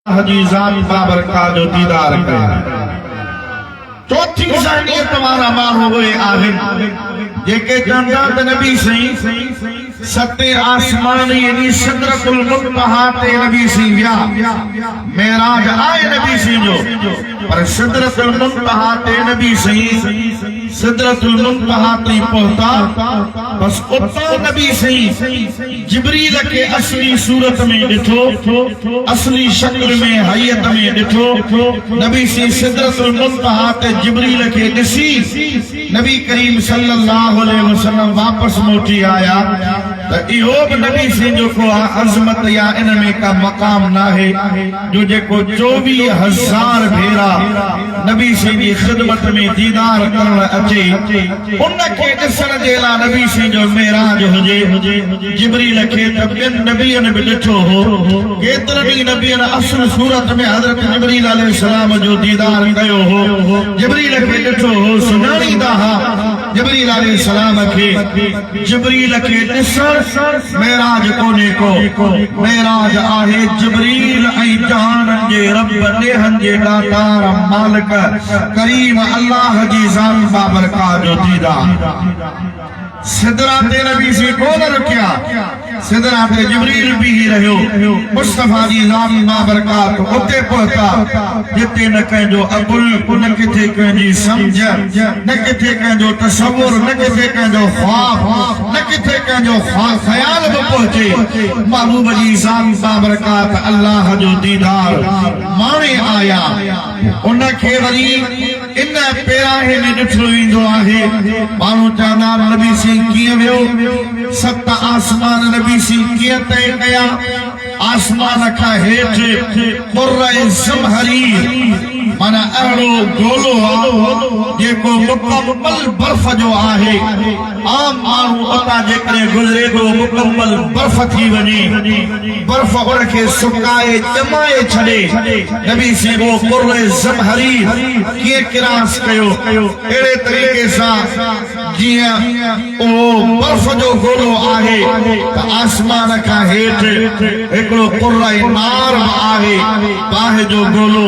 जी ज़ात बाबरकात जो दीदार करें। चौथी निशानी तुम्हारा मानो हुए आहिनि जेके चवंदा त नबी सही सते आसमान यानी सिदरतुल मुंतहा ते नबी सी विया मेराज आए नबी सी जो पर सिदरतुल मुंतहा ते नबी सही सिदरतुल मुंतहा ते पहुंचा बस उतो नबी सही जिब्रील के असली सूरत में दिठो असली शक्ल में हयत में दिठो नबी सी सिदरतुल मुंतहा ते जिब्रील के दिसी नबी करीम सल्लल्लाहु अलैहि वसल्लम वापस मोटी आया त इहो भी नबी से जो को अजमत या इनमें का मकाम ना है जो जेको 24,000 भेरा नबी से जी खिदमत में दीदार करण अचे उनके ॾिसण जे लाइ नबी से जो मेराज हुजे जिब्रील के त ॿियनि नबियनि भी ॾिठो हो केतिरनि नबियनि असुल सूरत में हज़रत जिब्रील अलैहिस्सलाम जो दीदार कयो हो जिब्रील के ॾिठो हो सुञाणींदा हा जिब्रील अलैहिस्सलाम के जिब्रील के ॾिसण मेराज कोने को मेराज आहे जिब्रील ऐं जहाननि जे रब नेहनि जे दातार मालिक करीम अल्लाह जी ज़ात बाबरकात जो दीदार सिदरा ते नबी सी कोन रखिया सिदरा ते जिब्रील भी रहियो मुस्तफा जी ज़ात बाबरकात उते पहुता जिते न कंहिंजो अकुल न किथे कंहिंजी समझ न किथे कंहिंजो तसव्वुर न किथे कंहिंजो ख्वाब न किथे कंहिंजो ख्याल भी पहुचे महबूब जी ज़ात बाबरकात अल्लाह जो दीदार माणे आया उनखे वरी इन पेराहे में ॾिठो वेंदो आहे माण्हू चवंदा नबी सी कीअं वियो सत आसमान नबी सी कीअं तय कया आसमान खां हेठि कुर्रे ज़महरी माना अहिड़ो गोलो आहे जेको मुकम्मल बर्फ जो आहे आम माण्हू उतां जेकॾहिं गुज़रे थो मुकम्मल बर्फ थी वञे बर्फ उनखे सुकाए ॼमाए छॾे नबी सी वो कुर्रे ज़महरी कीअं किरास कयो अहिड़े तरीक़े सां जीअं उहो बर्फ जो गोलो आहे त आसमान खां हेठि हिकिड़ो कुर्रे नार आहे बाहि जो गोलो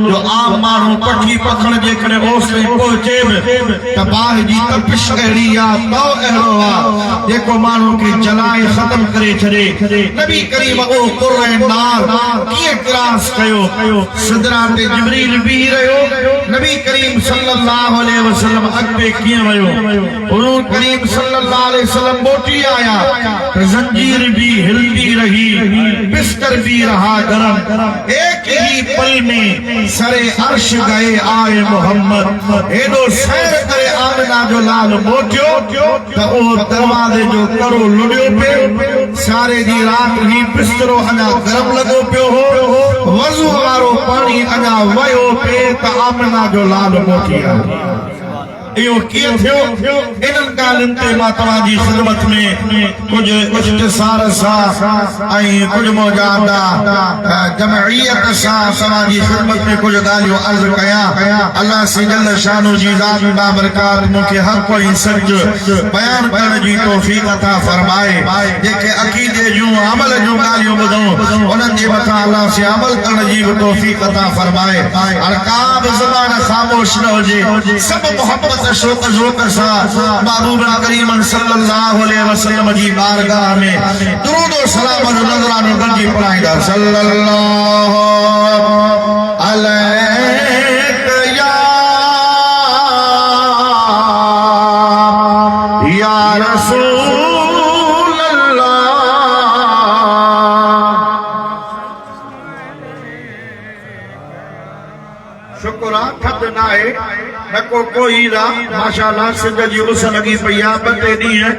जो आम माण्हू पखी पखण जेकॾहिं ओस में पहुचे त बाहि जी तपिश अहिड़ी आहे तओ अहिड़ो आहे जेको माण्हू खे जलाए ख़तम करे छॾे नबी करीम उहो कुर्रे नार कीअं किरास कयो सिदरा ते जिब्रील बीह रहियो नबी करीम सल्लल्लाहु अलैहि वसल्लम अॻिते कीअं वियो हुज़ूर करीम सल्लल्लाहु अलैहि वसल्लम मोटी आया त ज़ंजीर भी हिलती रही बिस्तर भी रहा गरम एक ही पल में सरे अर्श गए आए मोहम्मद एडो सैर करे आमना जो लाल मोटियो त ओ दरवाजे जो करो लुड़ियो पे सारे दी रात ही बिस्तरो अना गरम लगो पियो हो वज़ू वारो पानी अना वयो पे त आमना जो लाल मोटी आया इहो कीअं थियो इन्हनि ॻाल्हियुनि ते मां तव्हांजी ख़िदमत में कुझु इख़्तिसार सां ऐं कुझु मौजादा जमइयत सां तव्हांजी ख़िदमत में कुझु ॻाल्हियूं अर्ज़ कयां अल्लाह से जल शानो जी ज़ात बाबरकात मूंखे हक़ ऐं सच बयान करण जी तौफ़ीक़ अता फरमाए जेके अक़ीदे जूं अमल जूं ॻाल्हियूं ॿुधूं उन्हनि जे मथां अल्लाह से अमल करण जी बि तौफ़ीक़ अता फरमाए हर का बि ज़बान ख़ामोश न हुजे सभु मोहब्बत शोक ज़ोक सां महबूब करीम सल्लल्लाहु अलैहि वसल्लम जी बारगाह में दुरूद और सलाम जो नज़रानो गंजी पढ़ाईंदा सल्लल्लाहु अलैहि या रसूल अल्लाह शुक्र थद नाहे न को कोई रा माशाअल्लाह सिंध जी उस लगी पई आहे ॿ टे ॾींहं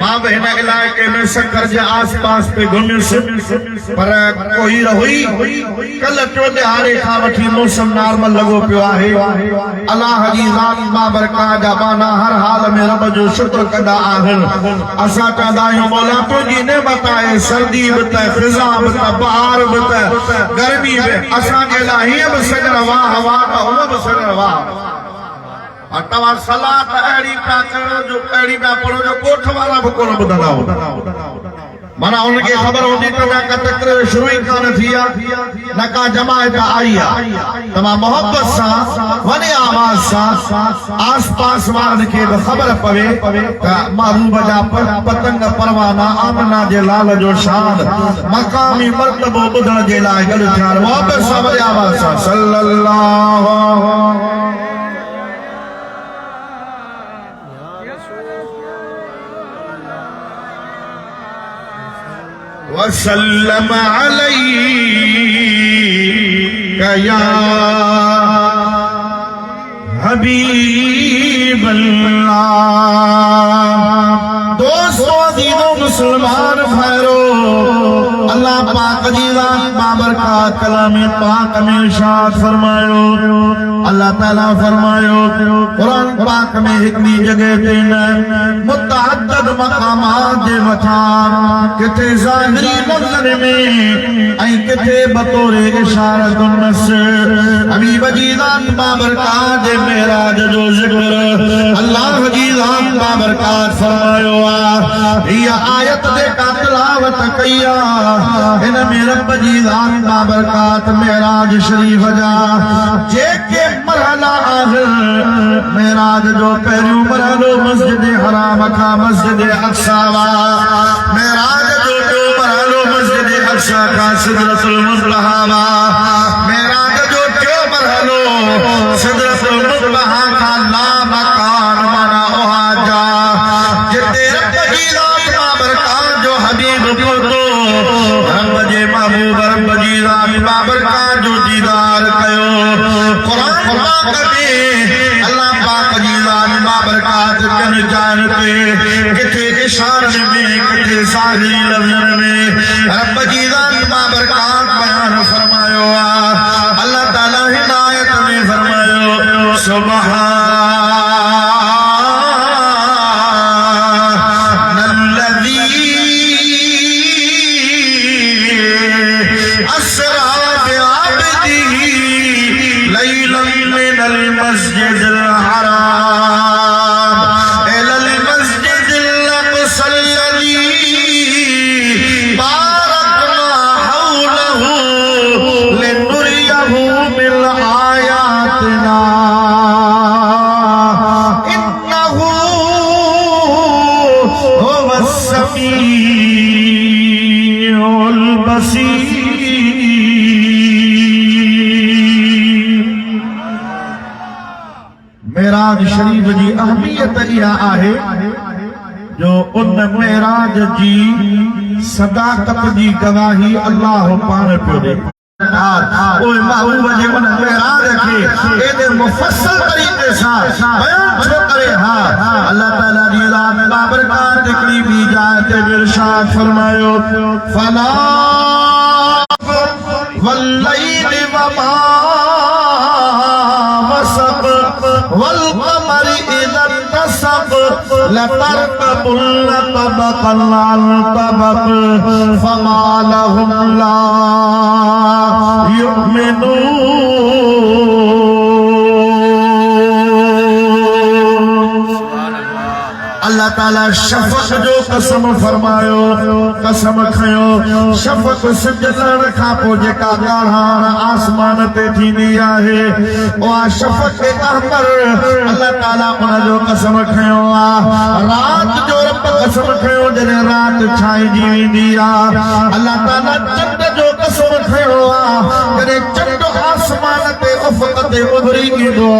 मां बि हिन इलाइक़े में सखर जे आस पास पे घुमियुसि पर कोई हुई कल्ह टियों खां वठी मौसम नॉर्मल लॻो पियो आहे अल्लाह जी ज़ात बाबरकात जा बाना हर हाल में रब जो शुक्र कंदा आहिनि असां चवंदा आहियूं मौला तुंहिंजी नेमत आहे सर्दी बि त ख़िज़ा बि त बहार बि त गर्मी बि असांजे लाइ हीअं बि सॼण वाह वाह त हूअ बि सॼण वाह और तव्हां सलाह अहिड़ी पिया करो जो अहिड़ी पिया पढ़ो जो ॻोठ वारा बि कोन ॿुधंदा माना उनके खबर होती तो ना का तकरीर शुरू ही कान थिया ना का जमायत आई तमा मोहब्बत सा वने आवाज सा आस पास वारन के खबर पवे महबूब जा पर पतंग परवाना आमना जे लाल जो शान मकामी मर्तबो बुधण जे लाइ गल थिया मोहब्बत सा वने आवाज सा सल्लल्लाहु वसल्लम अलैका या हबीबल्लाह। दोस्तों अज़ीज़ों मुसलमान भाइयों, अल्लाह पाक जी बाबरकात कलाम पाक में इरशाद फरमायो, अल्लाह ताला फरमायो कुरान पाक में हिकड़ी जगह ते न मुतअद्दिद मकामात जे मथा किथे ज़ाहिरी लफ्ज़न में ऐं किथे बतौर इशारत नस हबीब जी ज़ात बाबरकात जे मेराज जो ज़िक्र अल्लाह जी ज़ात बाबरकात फरमायो हिया आयत दे का तिलावत कया इन में रब जी ज़ात बाबरकात मेराज शरीफ जा जेके मरहला आहिर मेराज जो पहिरियों मरहलो मस्जिद हराम का मस्जिद अक्सा वा मेराज जो मरहलो मस्जिद अक्सा का सिदरतुल मुंतहा वा मेराज जो मरहलो सिदरतुल मुंतहा का ला मकान माना वहां जा जिते रब जी ज़ात बाबरकात जो हबीब को तो रब जे महबूब रब जी ज़ात बाबरकात जो दीदार कयो कुरान पाक में अल्लाह पाक जी ज़ात बाबरकात कन जानते किथे इशारत में किथे ज़ाहिरी लफ्ज़न में रब जी ज़ात बाबरकात बयान फरमायो अल्लाह ताला हिदायत में फरमायो सुब्हानल्लज़ी अस्रा बिअब्दिही लैलन मिनल मस्जिदिल हराम इलल मस्जिदिल अक़सल्लज़ी बारकना हौलहु लिनुरियहु मिन आयातिना इन्नहु हुवस समीउल बसीर। मेराज शरीफ जी अहमियत इहा आहे जो उन मेराज जी सदाकत जी गवाही अल्लाह पाण पियो ॾे। ओए महबूब जे उन मेराज खे एॾे मुफ़स्सल तरीक़े सां बयान छो करे अल्लाह ताला जी ज़ात बाबरकात हिकिड़ी ॿी जाइ ते इरशाद फरमायो फला वल्लैल वमा वसब والقمر إذا اتسق لتركبن طبقا عن طبق فما لهم لا يؤمنون। अल्लाह ताला शफ़क़ जो कसम फरमायो कसम खयो शफ़क़ सिजलण खां पोइ जेका ॻाढ़ाण आसमान ते थींदी आहे उहा शफ़क़ अहमर अल्लाह ताला उन जो कसम खयो रात जो रब कसम खयो जॾहिं रात छांइजी वेंदी अल्लाह ताला चंड जो कसम खयो जॾहिं चंड आसमान ते उफ़क़ ते उभरी ईंदो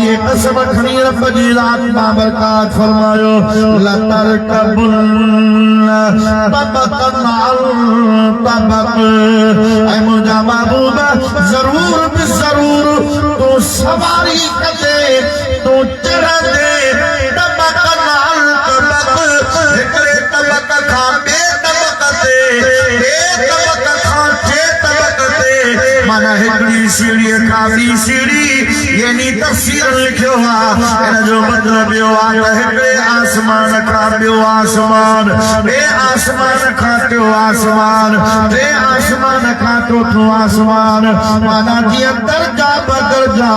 ये कसम खणी रब जी ज़ात बाबरकात फरमायो लतरकबुन तबक़न अन तबक़। ऐ मुंहिंजा महबूब ज़रूर बि ज़रूर तूं सवारी कंदे तूं चढ़ंदे तबक़न अन तबक़ हिकिड़े तबक़ खां ॿिए तबक़ ते ॿिए तबक़ खां टे तबक़ ते माना हिकिड़ी सीढ़ीअ खां ॿी सीढ़ी यानी तफ़सीर लिखियो इन जो मतलब यो हिकिड़े आसमान खां ॿियो आसमान ॿिए आसमान खां टियों आसमान टे आसमान खां चोथों आसमान माना जीअं दर्जा बदर्जा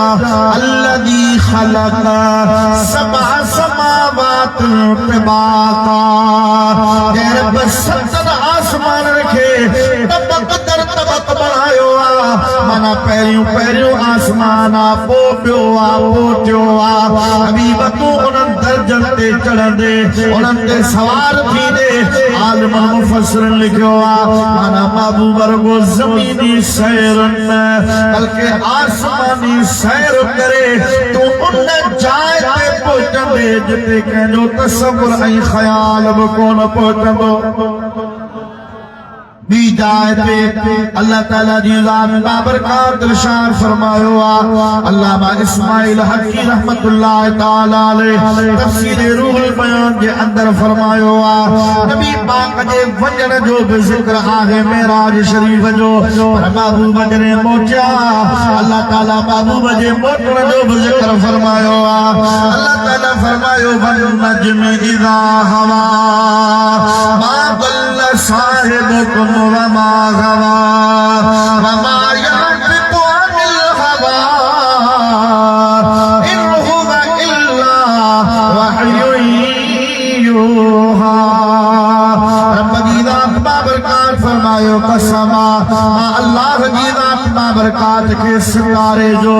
अल्लज़ी ख़लक़ सबअ समावात तिबाक़ा रब 7 आसमान रखे तबक दर तबक बनायो माना पहिरियों आसमान पोपियो हबीब तूं उन्हनि दर्जन ते चढ़ंदे उन्हनि ते सवार थींदे आलिमनि मुफ़स्सिरनि लिखियो माना महबूब रुगो ज़मीनी सैर न बल्कि आसमानी सैर करे तूं उन जाइ ते पहुचंदे जिते कंहिंजो तसव्वुर ऐं ख़याल बि कोन पहुचंदो बी जाए पे अल्लाह ताला जी ज़ात बाबरकात इरशाद फरमायो अल्लामा इस्माइल हक़ी रहमतुल्लाह ताला अलैहि तफसीर रूहुल बयान के अंदर फरमायो नबी पाक जे वजन जो भी जिक्र आहे मेराज शरीफ जो महबूब जने मोचा अल्लाह ताला महबूब जे मोटण जो भी जिक्र फरमायो अल्लाह ताला फरमायो वन नज्म इज़ा हवा मा दल्ल साहिबुकुम वमा गवा वमा यंतिकु अनिल हवा इन हुवा इल्ला वहयुन यूहा रब जी ज़ात बाबरकात फरमायो कसमा अल्लाह जी ज़ात बाबरकात के सितारे जो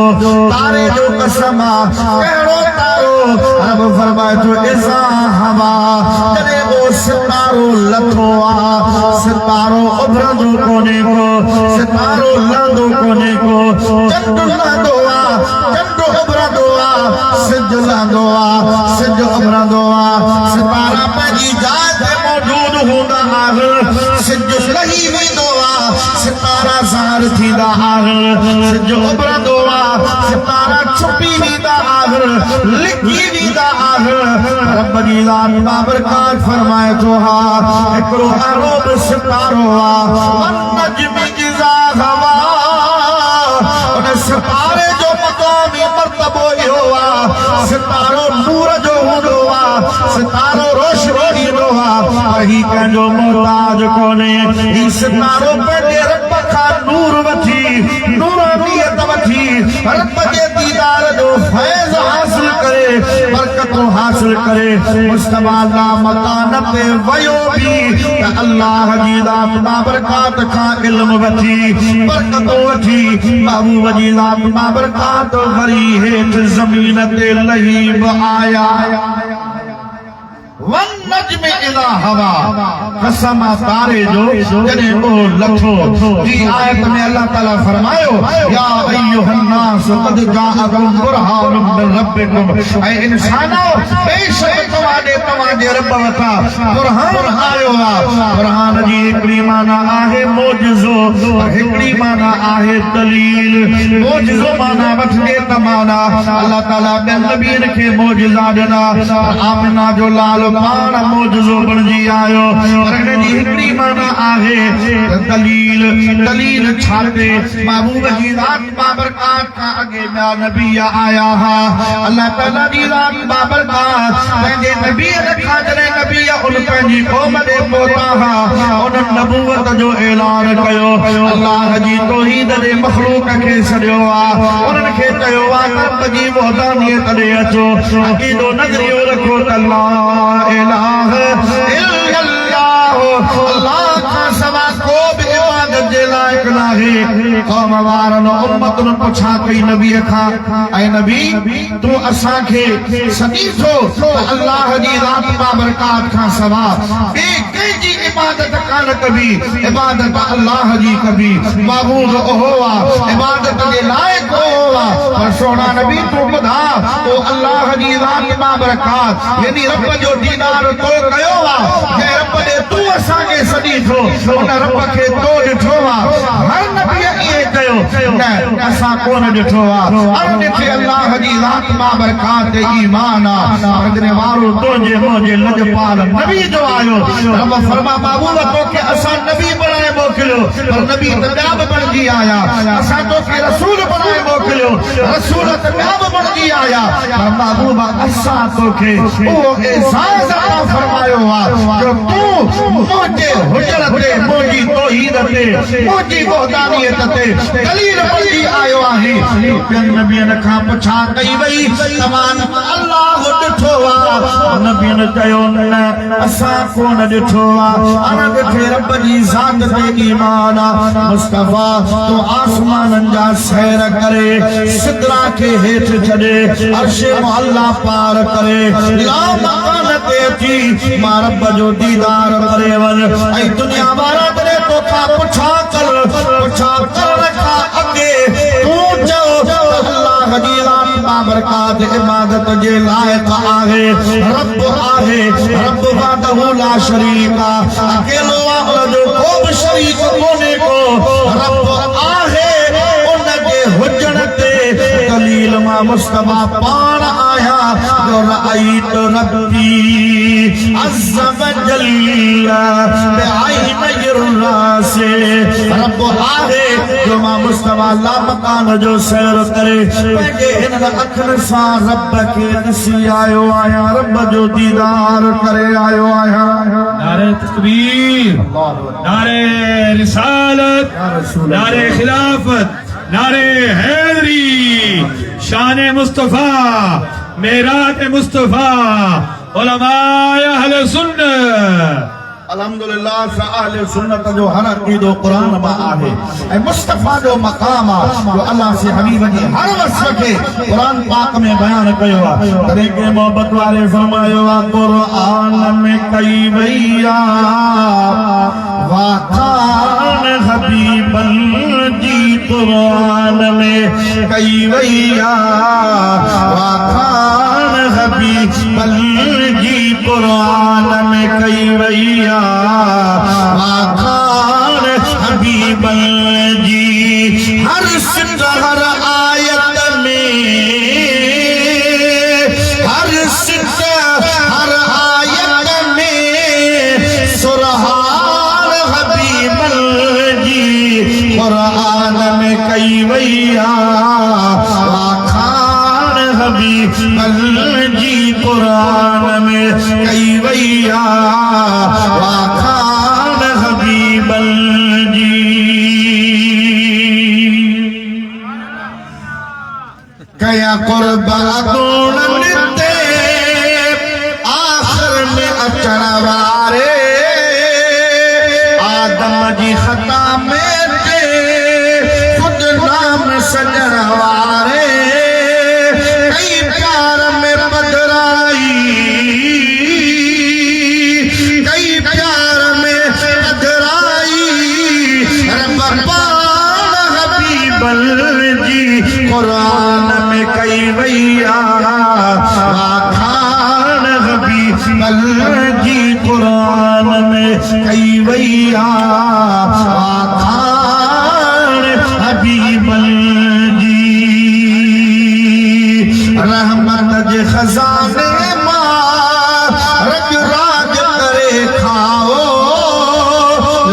कसम कहिड़ो तारो रब फरमाए तो इज़ा हवा जॾहिं वो सितारो लथो सितारो उभरंदो कोने को सितारो लहंदो कोने को चंड लहंदो चंड उभरंदो सिज लहंदो सिज उभरंदो सितारा पंहिंजी जाइ ते मौजूद हूंदा आहिनि सिज लही वेंदो सितारा ज़ाहिर थींदा आहिनि सिज उभरंदो सितारा छुपी वेंदा आहिनि लिकी वेंदा आहिनि रब जी ज़ात बाबरकात फरमाए थो हिकिड़ो अहिड़ो बि सितारो वन नज्म इज़ा हवा उन सितारे जो मक़ामी मर्तबो इहो सितारो नूर जो हूंदो सितारो रोशनी ॾींदो पर ही कंहिंजो मोहताज कोन्हे ही सितारो पंहिंजे रब खां नूर वठी नूरानियत वठी रब जे दीदार जो फैज़ हासिल करे बरकतूं हासिल करे मुस्तफा ला मकान ते वयो बि त अल्लाह जी ज़ात बाबरकात खां इल्म वठी बरकतूं वठी महबूब जी ज़ात बाबरकात वरी हेठि ज़मीन ते लही बि आया वन नज्म इज़ा हवा कसम तारे जो जॾहिं वो लथो जी आयत में अल्लाह ताला फरमायो या अय्युहन नास क़द जाअकुम बुरहानुम मिन रब्बिकुम ऐ इंसानो बेशक तव्हांजे रब वटां बुरहान आयो बुरहान जी हिकिड़ी माना आहे मोजज़ो हिकिड़ी माना आहे दलील मोजज़ो माना वठिजे त माना अल्लाह ताला ॿियनि नबियनि खे मोजज़ा ॾिना आमिना जो लाल पाण मोजज़ो बणिजी आयो पर हिन जी हिकिड़ी माना आहे दलील दलील छा ते महबूब जी ज़ात बाबरकात खां अॻे ॿिया नबी आया अल्लाह ताला जी ज़ात बाबरकात पंहिंजे नबी खां जॾहिं नबी उन पंहिंजी क़ौम ॾे पहुता उन्हनि नबूवत जो ऐलान कयो अल्लाह जी तौहीद ॾे मख़लूक खे सॾियो उन्हनि खे चयो रब जी वहदानियत ॾे अचो अक़ीदो नज़रियो रखो त ला इलाहा इल्लल्लाह अल्लाह खां सवा को बि इबादत जे लाइक़ नाहे क़ौम वारनि उम्मतुनि पुछा कई नबी खां ऐं नबी तूं असांखे सॾी थो त अल्लाह जी ज़ात बाबरकात खां सवा ॿिए कंहिंजी इबादत कान कबी इबादत अल्लाह जी कबी महबूब ओहो इबादत जे लाइक़ ओहो पर सोना नबी तूं ॿुधा तो अल्लाह जी ज़ात बाबरकात यानी रब जो दीदार तो कयो जंहिं रब ॾे तूं असांखे सॾी थो उन रब खे तो ॾिठो हर नबी ईअं कयो न असां कोन ॾिठो हर ॾिठे अल्लाह जी ज़ात बाबरकात ते ईमान पर जॾहिं वारो तुंहिंजे मुंहिंजे लजपाल नबी जो आयो रब फरमा महबूब तोखे असां नबी बणाए मोकिलियो पर नबी त ॿिया बि बणिजी आया असां तोखे रसूल बणाए मोकिलियो रसूल त ॿिया बि बणिजी आया पर महबूब असां तोखे उहो एज़ाज़ अता फरमायो जो तूं मुंहिंजे हुजर ते मुंहिंजी तौहीद ते मुंहिंजी वहदानियत ते दलील बणिजी आयो आहे ॿियनि नबियनि खां पुछा कई वई तव्हां अल्लाह ॾिठो आहे नबियनि चयो न असां कोन ॾिठो आहे अन ॾिठे रब जी ज़ात ते ईमान आहे मुस्तफा तो आसमाननि जा सैर करे सिदरा खे हेठि छॾे अर्श मुअल्ला पार करे ला मकान ते अची मां रब जो दीदार करे वञ ऐं दुनिया वारा तॾहिं तोखां पुछा कर करण खां अॻे तूं चओ अल्लाह जी बाबरकात इबादत जे लाइक़ आहे रब वहदहु ला शरीक अकेलो आहे जो को बि शरीक कोन्हे को रब आहे उन जे हुजण ते दलील मां मुस्तफा पाण आया जो रअयत रब्बी अज़्ज़ वजल बिआइनिर्रास रब आहे जो मां मुस्तफा ला मकान जो सैर करे पंहिंजे हिन अखियुनि सां रब खे ॾिसी आयो आहियां रब जो दीदार करे आयो आहियां नारे तकबीर नारे रिसालत नारे खिलाफत नारे हैदरी शान मुस्तफा मेराज मुस्तफा उलमाए अहले सुन्नत अल्हम्दुलिल्लाह अहले सुन्नत जो हर अक़ीदो कुरान में आहे ऐं मुस्तफा जो मकाम आहे जो अल्लाह से हबीब जी हर वस्फ खे कुरान पाक में बयान कयो आहे तॾहिं के मोहब्बत वारे फरमायो आहे कुरान में कई वई आहे वाखान हबीबन जी कुरान में कई वई आहे वाखान हबीबन जी कुरान में कई वई वाखान हबीबन जी हर सिट हर आयत में हर सिट हर आयत में सुरहार हबीबन जी कुरान में कई वई वाखान हबीबन जी कुरान में कई वई वाखान हबीबन जी कया कुर्बान निते आखिर में अचण वारे आदम जी खता में ते खुद नाम सजण वारे कई प्यार में बदराई कई प्यार में बदराई रब पान हबीबन जी कुरान में कई वई वाखान हबीबन जी कुरान में कई वई वाखान हबीबन जी रहमत जे खजाने रज राज करे खाओ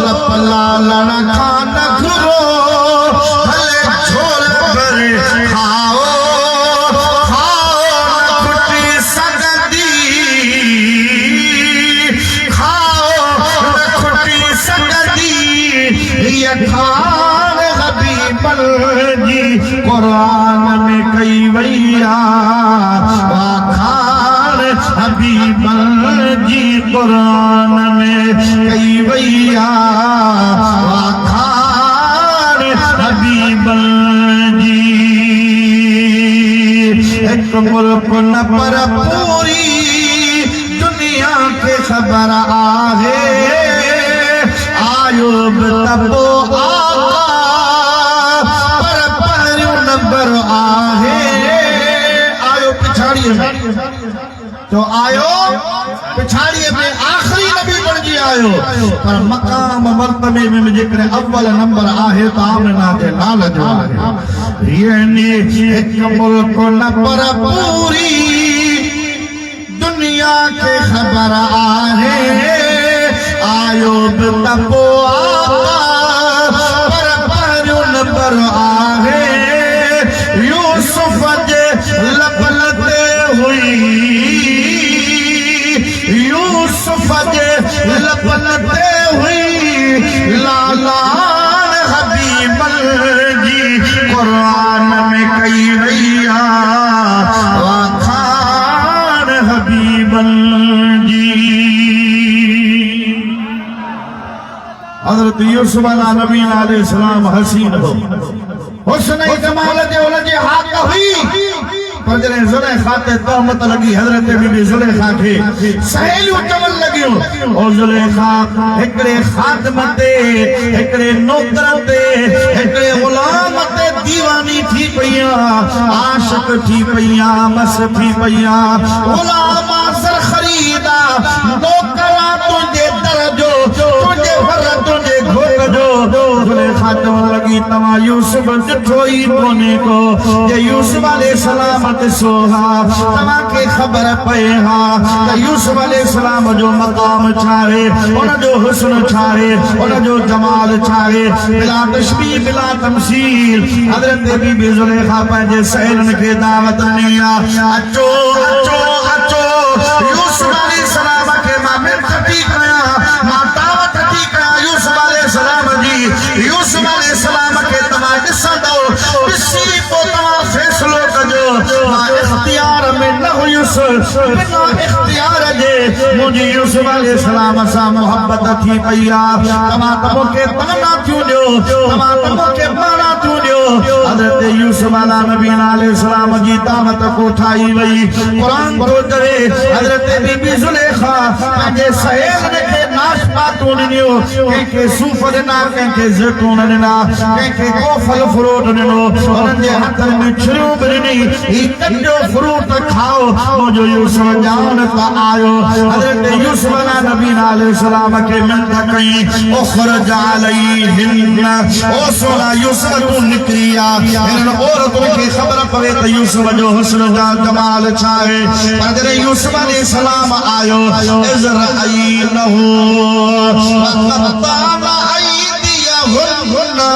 लप लालण खान घुरो भले झोल भरे खाओ खाओ न खुटी सगदी खाओ न खुटी सगदी ये खान हबीबन जी कुरान में कई वई वाखान हबीबन जी कुरान में कई वई वाखान हबीबन जी एक मुल्क न पर पूरी दुनिया के खबर आहे आयो तबो आका पर पहिरियों नंबर आहे आयो पिछाड़ीअ में तो आयो पिछाड़ीअ में आखिरी नबी बणजी आयो पर मकाम मर्तबे में जेकॾहिं अव्वल नंबर आहे त आमिना जे नाल जो आहे यानी एक मुल्क न पर पूरी दुनिया के खबर आहे आयो तबो आका पर पहिरियों नंबर आहे यूसुफ जे लबल ते हुई यूसुफ जे लबल ते हुई लालान हबीबन जी कुरान में हजरत यूसुफ नबी अलैहिस्सलाम हसीन हो हुस्न जमाल जे उनजे हाथ हुई पर जॾहिं ज़ुलैखा ते तहमत लॻी हज़रत बीबी ज़ुलैखा खे सहेलियूं चवण लॻियूं ओ ज़ुलैखा हिकिड़े ख़ादिम ते हिकिड़े नौकर ते हिकिड़े ग़ुलाम ते दीवानी थी पई आशिक़ थी पई मस थी पई ग़ुलाम सर ख़रीदा नौकर तुंहिंजे दर जो तुंहिंजे घर तुंहिंजे घोट जो ज़ुलैखा चवण लॻी तव्हां यूसुफ ॾिठो ई कोन्हे को जे यूसुफ अलैहिस्सलाम ॾिसो हा तव्हांखे ख़बर पए हा त यूसुफ अलैहिस्सलाम जो मक़ाम छा आहे उनजो हुस्न छा आहे उनजो जमाल छा आहे बिला तशबीह बिला तमसील हज़रत बीबी ज़ुलैखा पंहिंजे सहेलियुनि खे दावत ॾिनी अचो अचो अचो यूसुफ अलैहिस्सलाम खे मां मिठती कयां मां दावत थी कयां यूसुफ अलैहिस्सलाम जी यूसुफ अलैहिस्सलाम खे तव्हां ॾिसंदो ॾिसी पोइ तव्हां फ़ैसिलो कजो मां इख्तियार में न हुयुसि बिना इख्तियार जे मुंहिंजी यूसुफ अलैहिस्सलाम सां मोहब्बत थी पई आहे तव्हां त मूंखे ताना थियूं ॾियो तव्हां त मूंखे माना थियूं ॾियो हज़रत यूसुफ नबी अलैहिस्सलाम जी दावत को ठाही वई क़ुरान थो चवे हज़रत बीबी ज़ुलैखा पंहिंजे सहेलियुनि खे नाशपातूं ॾिनियूं कंहिंखे सूफ़ ॾिना कंहिंखे ज़ैतून ॾिना कंहिंखे कोफल फ्रूट ॾिनो उन्हनि जे हथनि में छुरियूं बि ॾिनी ही कचो फ्रूट खाओ मुंहिंजो यूसुफ जान त आयो हज़रत यूसुफ नबी अलैहिस्सलाम खे मिंत कई उख़रज अलैहिन ओ सोना यूसुफ तूं निकिरी आ हिननि औरतुनि खे ख़बर पवे त यूसुफ जो हुस्न जा जमाल छा आहे पर जॾहिं यूसुफ अलैहिस्सलाम आयो इज़राईनहु वक़त्ताना अयदियहुन वक़ुलना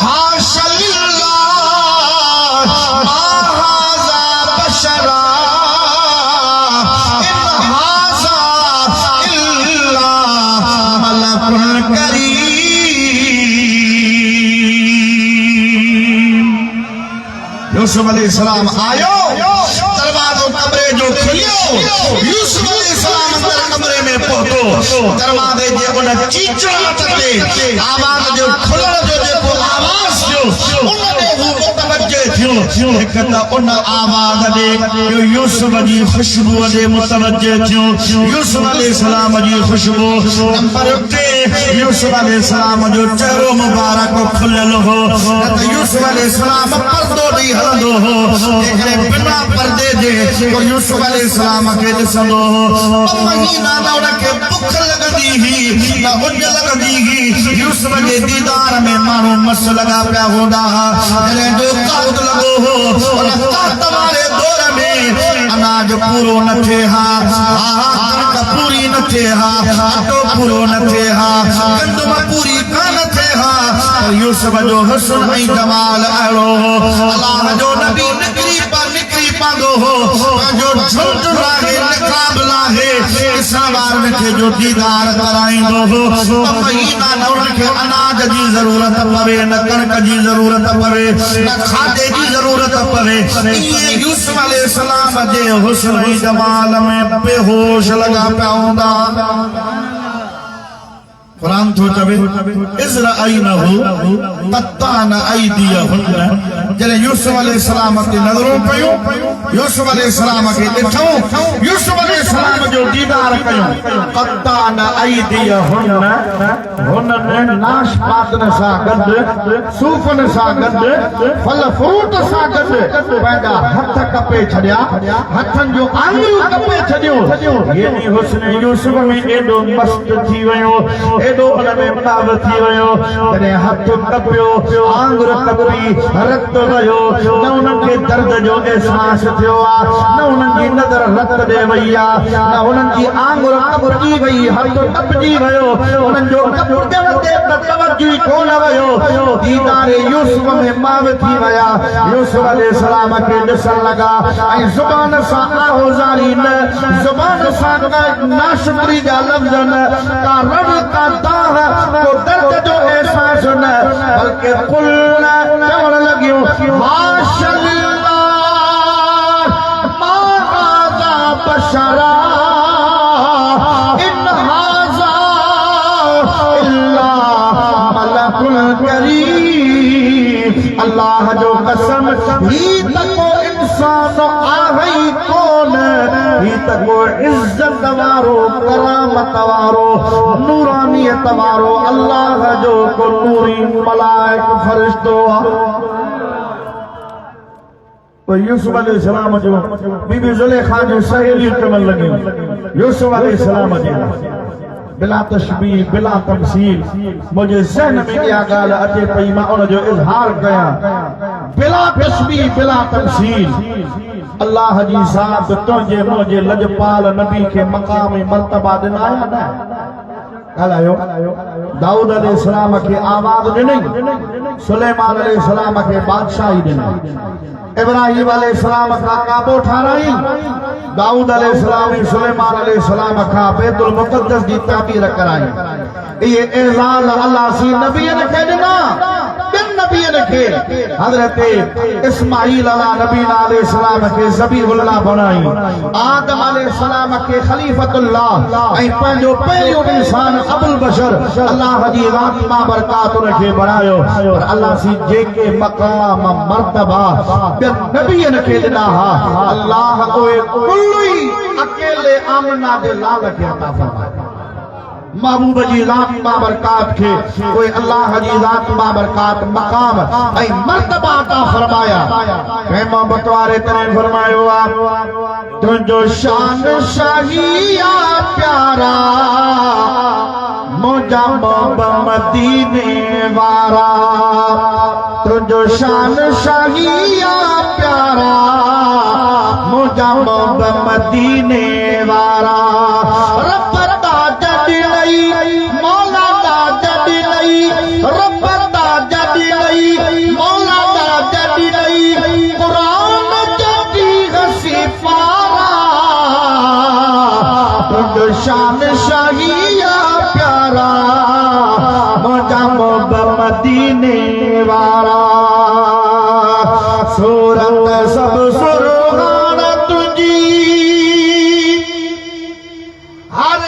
हाशा लिल्लाह मा हाज़ा बशरा इन हाज़ा इल्ला मलकुन करीम यूसुफ अलैहिस्सलाम आयो दरवाज़ो कमरे जो खुलियो यूसुफ अलैहिस्सलाम अंदर कमरे में पहुतो दरवाज़े जे उन चीचड़ाहट ते आवाज़ जो खुलण जो जेको आवाज़ थियो उन ते हू मुतवज्जे थियो हिक त उन आवाज़ ॾे यूसुफ जी ख़ुशबू ॾे मुतवज्जे थियो यूसुफ अलैहिस्सलाम जी ख़ुशबू नंबर 2 यूसुफ अलैहिस्सलाम जो चेहरो मुबारक खुलियल हो त यूसुफ अलैहिस्सलाम पर्दो ॾेई हलंदो हो जेकॾहिं बिना पर्दे जे को यूसुफ अलैहिस्सलाम खे ॾिसंदो हो महीना न उनखे बुख लॻंदी हुई न उज लॻंदी हुई यूसुफ जे दीदार में माण्हू मस लॻा पिया हूंदा हुआ जॾहिं जो काउद लॻो हो उन कात वारे दौर में अनाज पूरो न थिए हा कणक पूरी न थिए हा अटो पूरो न थिए हा गंदम पूरी कान थिए हा यूसुफ जो हुस्न ऐं जमाल अहिड़ो हो अल्लाह जो नबी निकिरी पांदो हो जो झुंड लाहे निकाब लाहे ॾिसण वारनि खे जो दीदार कराईंदो हो महीना न उनखे अनाज जी ज़रूरत पवे न कणक जी ज़रूरत पवे न खाधे जी ज़रूरत पवे इएं यूसुफ अलैहिस्सलाम जे हुस्न ऐं जमाल में बेहोश लॻा पिया हूंदा कुरान थो चवे इज़राईनहु क़त्ताना अयदियहुन जॾहिं यूसुफ अलैहिस्सलाम ते नज़रूं पयूं यूसुफ अलैहिस्सलाम खे ॾिठूं यूसुफ अलैहिस्सलाम जो दीदार कयूं क़त्ताना अयदियहुन हुननि नाशपातनि सां गॾु सूफ़नि सां गॾु फल फ्रूट सां गॾु पंहिंजा हथ कपे छॾिया हथनि जो आङुरियूं कपे छॾियूं हेॾी हुस्न यूसुफ में एॾो मस्त थी वियो एॾो उन में ताब थी वियो जॾहिं हथ कपियो आंगुर कपी रत वियो न उन्हनि खे दर्द जो अहसास थियो आहे न उन्हनि जी नज़र रत ॾे वई आहे न उन्हनि जी आंगुर कपजी वई हथ कपजी वियो उन्हनि जो कपजण ते तवज्जो ई कोन वियो दीदार यूसुफ में माव थी विया यूसुफ अलैहिस्सलाम खे ॾिसण लॻा ऐं ज़ुबान सां आहोज़ारी न ज़ुबान सां नाशुक्री जा लफ़्ज़ न का रब का को दर्द जो एहसास न बल्कि कुल चवण लॻियूं हाशा लिल्लाह मा हाज़ा बशरा इन हाज़ा अल्लाह जो कसम ही तको इंसान आहे कौन ही तको इज्जत वारो करामत वारो नूरानियत वारो अल्लाह जो को नूरी मलाइक फरिश्तो तो यूसुफ अलैहिस्सलाम जो बीबी जुलेखा जो सहेली कमल लगी यूसुफ अलैहिस्सलाम जी बिला तशबीह बिला तमसील मुझे ज़हन में इहा ॻाल्हि अचे पई मां उन जो इज़हार कयां बिला तशबीह बिला तमसील अल्लाह जी ज़ात तुंहिंजे मुंहिंजे लजपाल नबी खे मक़ाम मर्तबा ॾिनाया न ॻाल्हायो दाऊद अलैहिस्सलाम खे आवाज़ ॾिनई सुलेमान अलैहिस्सलाम खे बादशाही ॾिनई इब्राहिम अलैहिस्सलाम खां काबो ठाराई दाऊद अलैहिस्सलाम सुलेमान अलैहिस्सलाम खां बैतुल मुक़द्दस जी तामीर कराई ये एज़ाज़ अल्लाह सी नबीयन खे ॾिना बिन नबीयन खे हज़रत इस्माईल अला नबी अलैहिस्सलाम खे ज़बीहुल्लाह बणाई आदम अलैहिस्सलाम खे खलीफतुल्लाह ऐं पंहिंजो पहिरियों इंसान अबुल बशर अल्लाह जी ज़ात मां बरकात उन खे बणायो पर अल्लाह सी जेके मक़ाम मर्तबा नबीयन खे ॾिना हा अल्लाह उहे कुल्ली अकेले आमना दे लाल खे अता फरमाया महबूब जी ज़ात बाबरकात खे कोई अल्लाह जी ज़ात बाबरकात मकाम ऐं मर्तबा अता फरमाया ऐं मोहब्बत वारे तने फरमायो आ तुंहिंजो शान शाहिया प्यारा मुंहिंजा मोहब्बत मदीने वारा तुंहिंजो शान शाहिया प्यारा मुंहिंजा मोहब्बत मदीने वारा रब मौला दा जड़ी नहीं रब दा जड़ी नहीं मौला दा जड़ी नहीं कुरान जड़ी हसी पारा तुझ शान शाहिया प्यारा मुझा मोहब्बत मदीने वाला सूरत सब सुरहान तुझी हर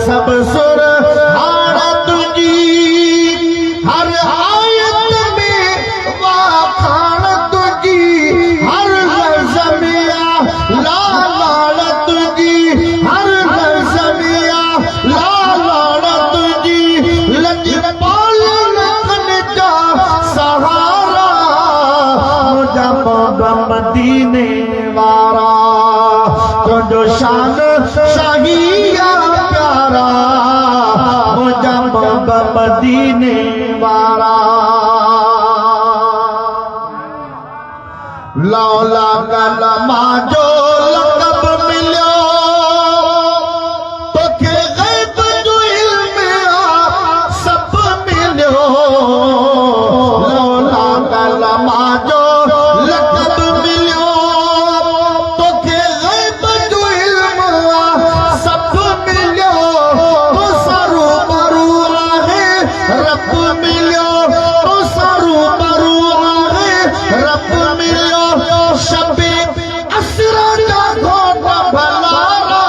सब सुर हार तुझी हर आयत में वाखान तुझी हर लज़मिया लाल तुझी हर लज़मिया लाल तुझी लजपाल लखन जा सहारा मुझा मोहब्बत मदीने वारा तुझो शान शाहिया मुझा मोहब्बत मदीने वाला लौला कलमा जो लक़ब मिलियो तोखे ग़ैब जो इल्म सब मिलियो लौला कलमा जो लक़ब मिलियो तोखे ग़ैब जो इल्म सब मिलियो रब मिलियो तो सारू मरू आहे रब मिलियो शबे असरा जा घोटा भलारा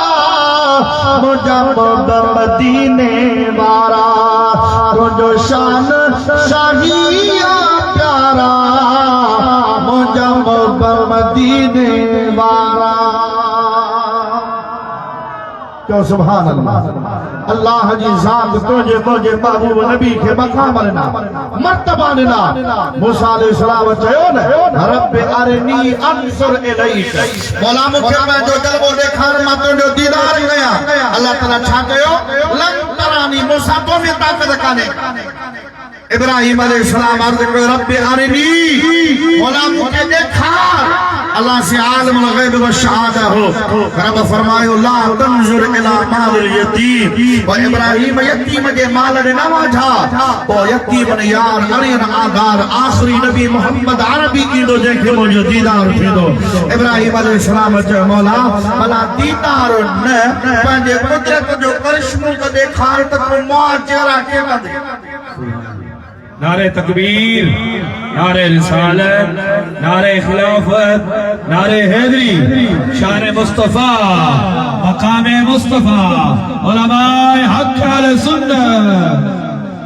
मुझा मोहब्बत मदीने वारा तुझो शान शाहिया प्यारा मुझा मोहब्बत मदीने वारा क्यों सुभान अल्लाह अल्लाह जी ज़ात तुझे मुझे महबूब नबी के मकाम ॾिना मर्तबा ॾिना मूसा अलैहिस्सलाम चयो न रब अरनी अंसुर इलैक मौला मूंखे पंहिंजो जलवो ॾेखार मां तुंहिंजो दीदार कयां अल्लाह ताला छा कयो लन तरानी मूसा तो में ताक़त कान्हे इब्राहिम अलैहिस्सलाम अर्ज़ कयो रब अरनी मौला मूंखे ॾेखार अल्लाह से आलिमुल ग़ैब व शहादा हो रब फरमायो ला तंजुर इला माल यतीम व इब्राहिम यतीम जे माल ने न वाझा ओ यतीम ने यार अरियन आधार आखिरी नबी मोहम्मद अरबी ईंदो जंहिंखे मुंहिंजो दीदार थींदो इब्राहिम अलैहिस्सलाम चयो मौला भला दीदार न पंहिंजे कुदरत जो करिश्मो त ॾेखार त को मुआजिरा के कंदे नारे तकबीर नारे रिसालत नारे खिलाफत नारे हैदरी शान मुस्तफा मकाम मुस्तफा उलमाए हक अहले सुन्नत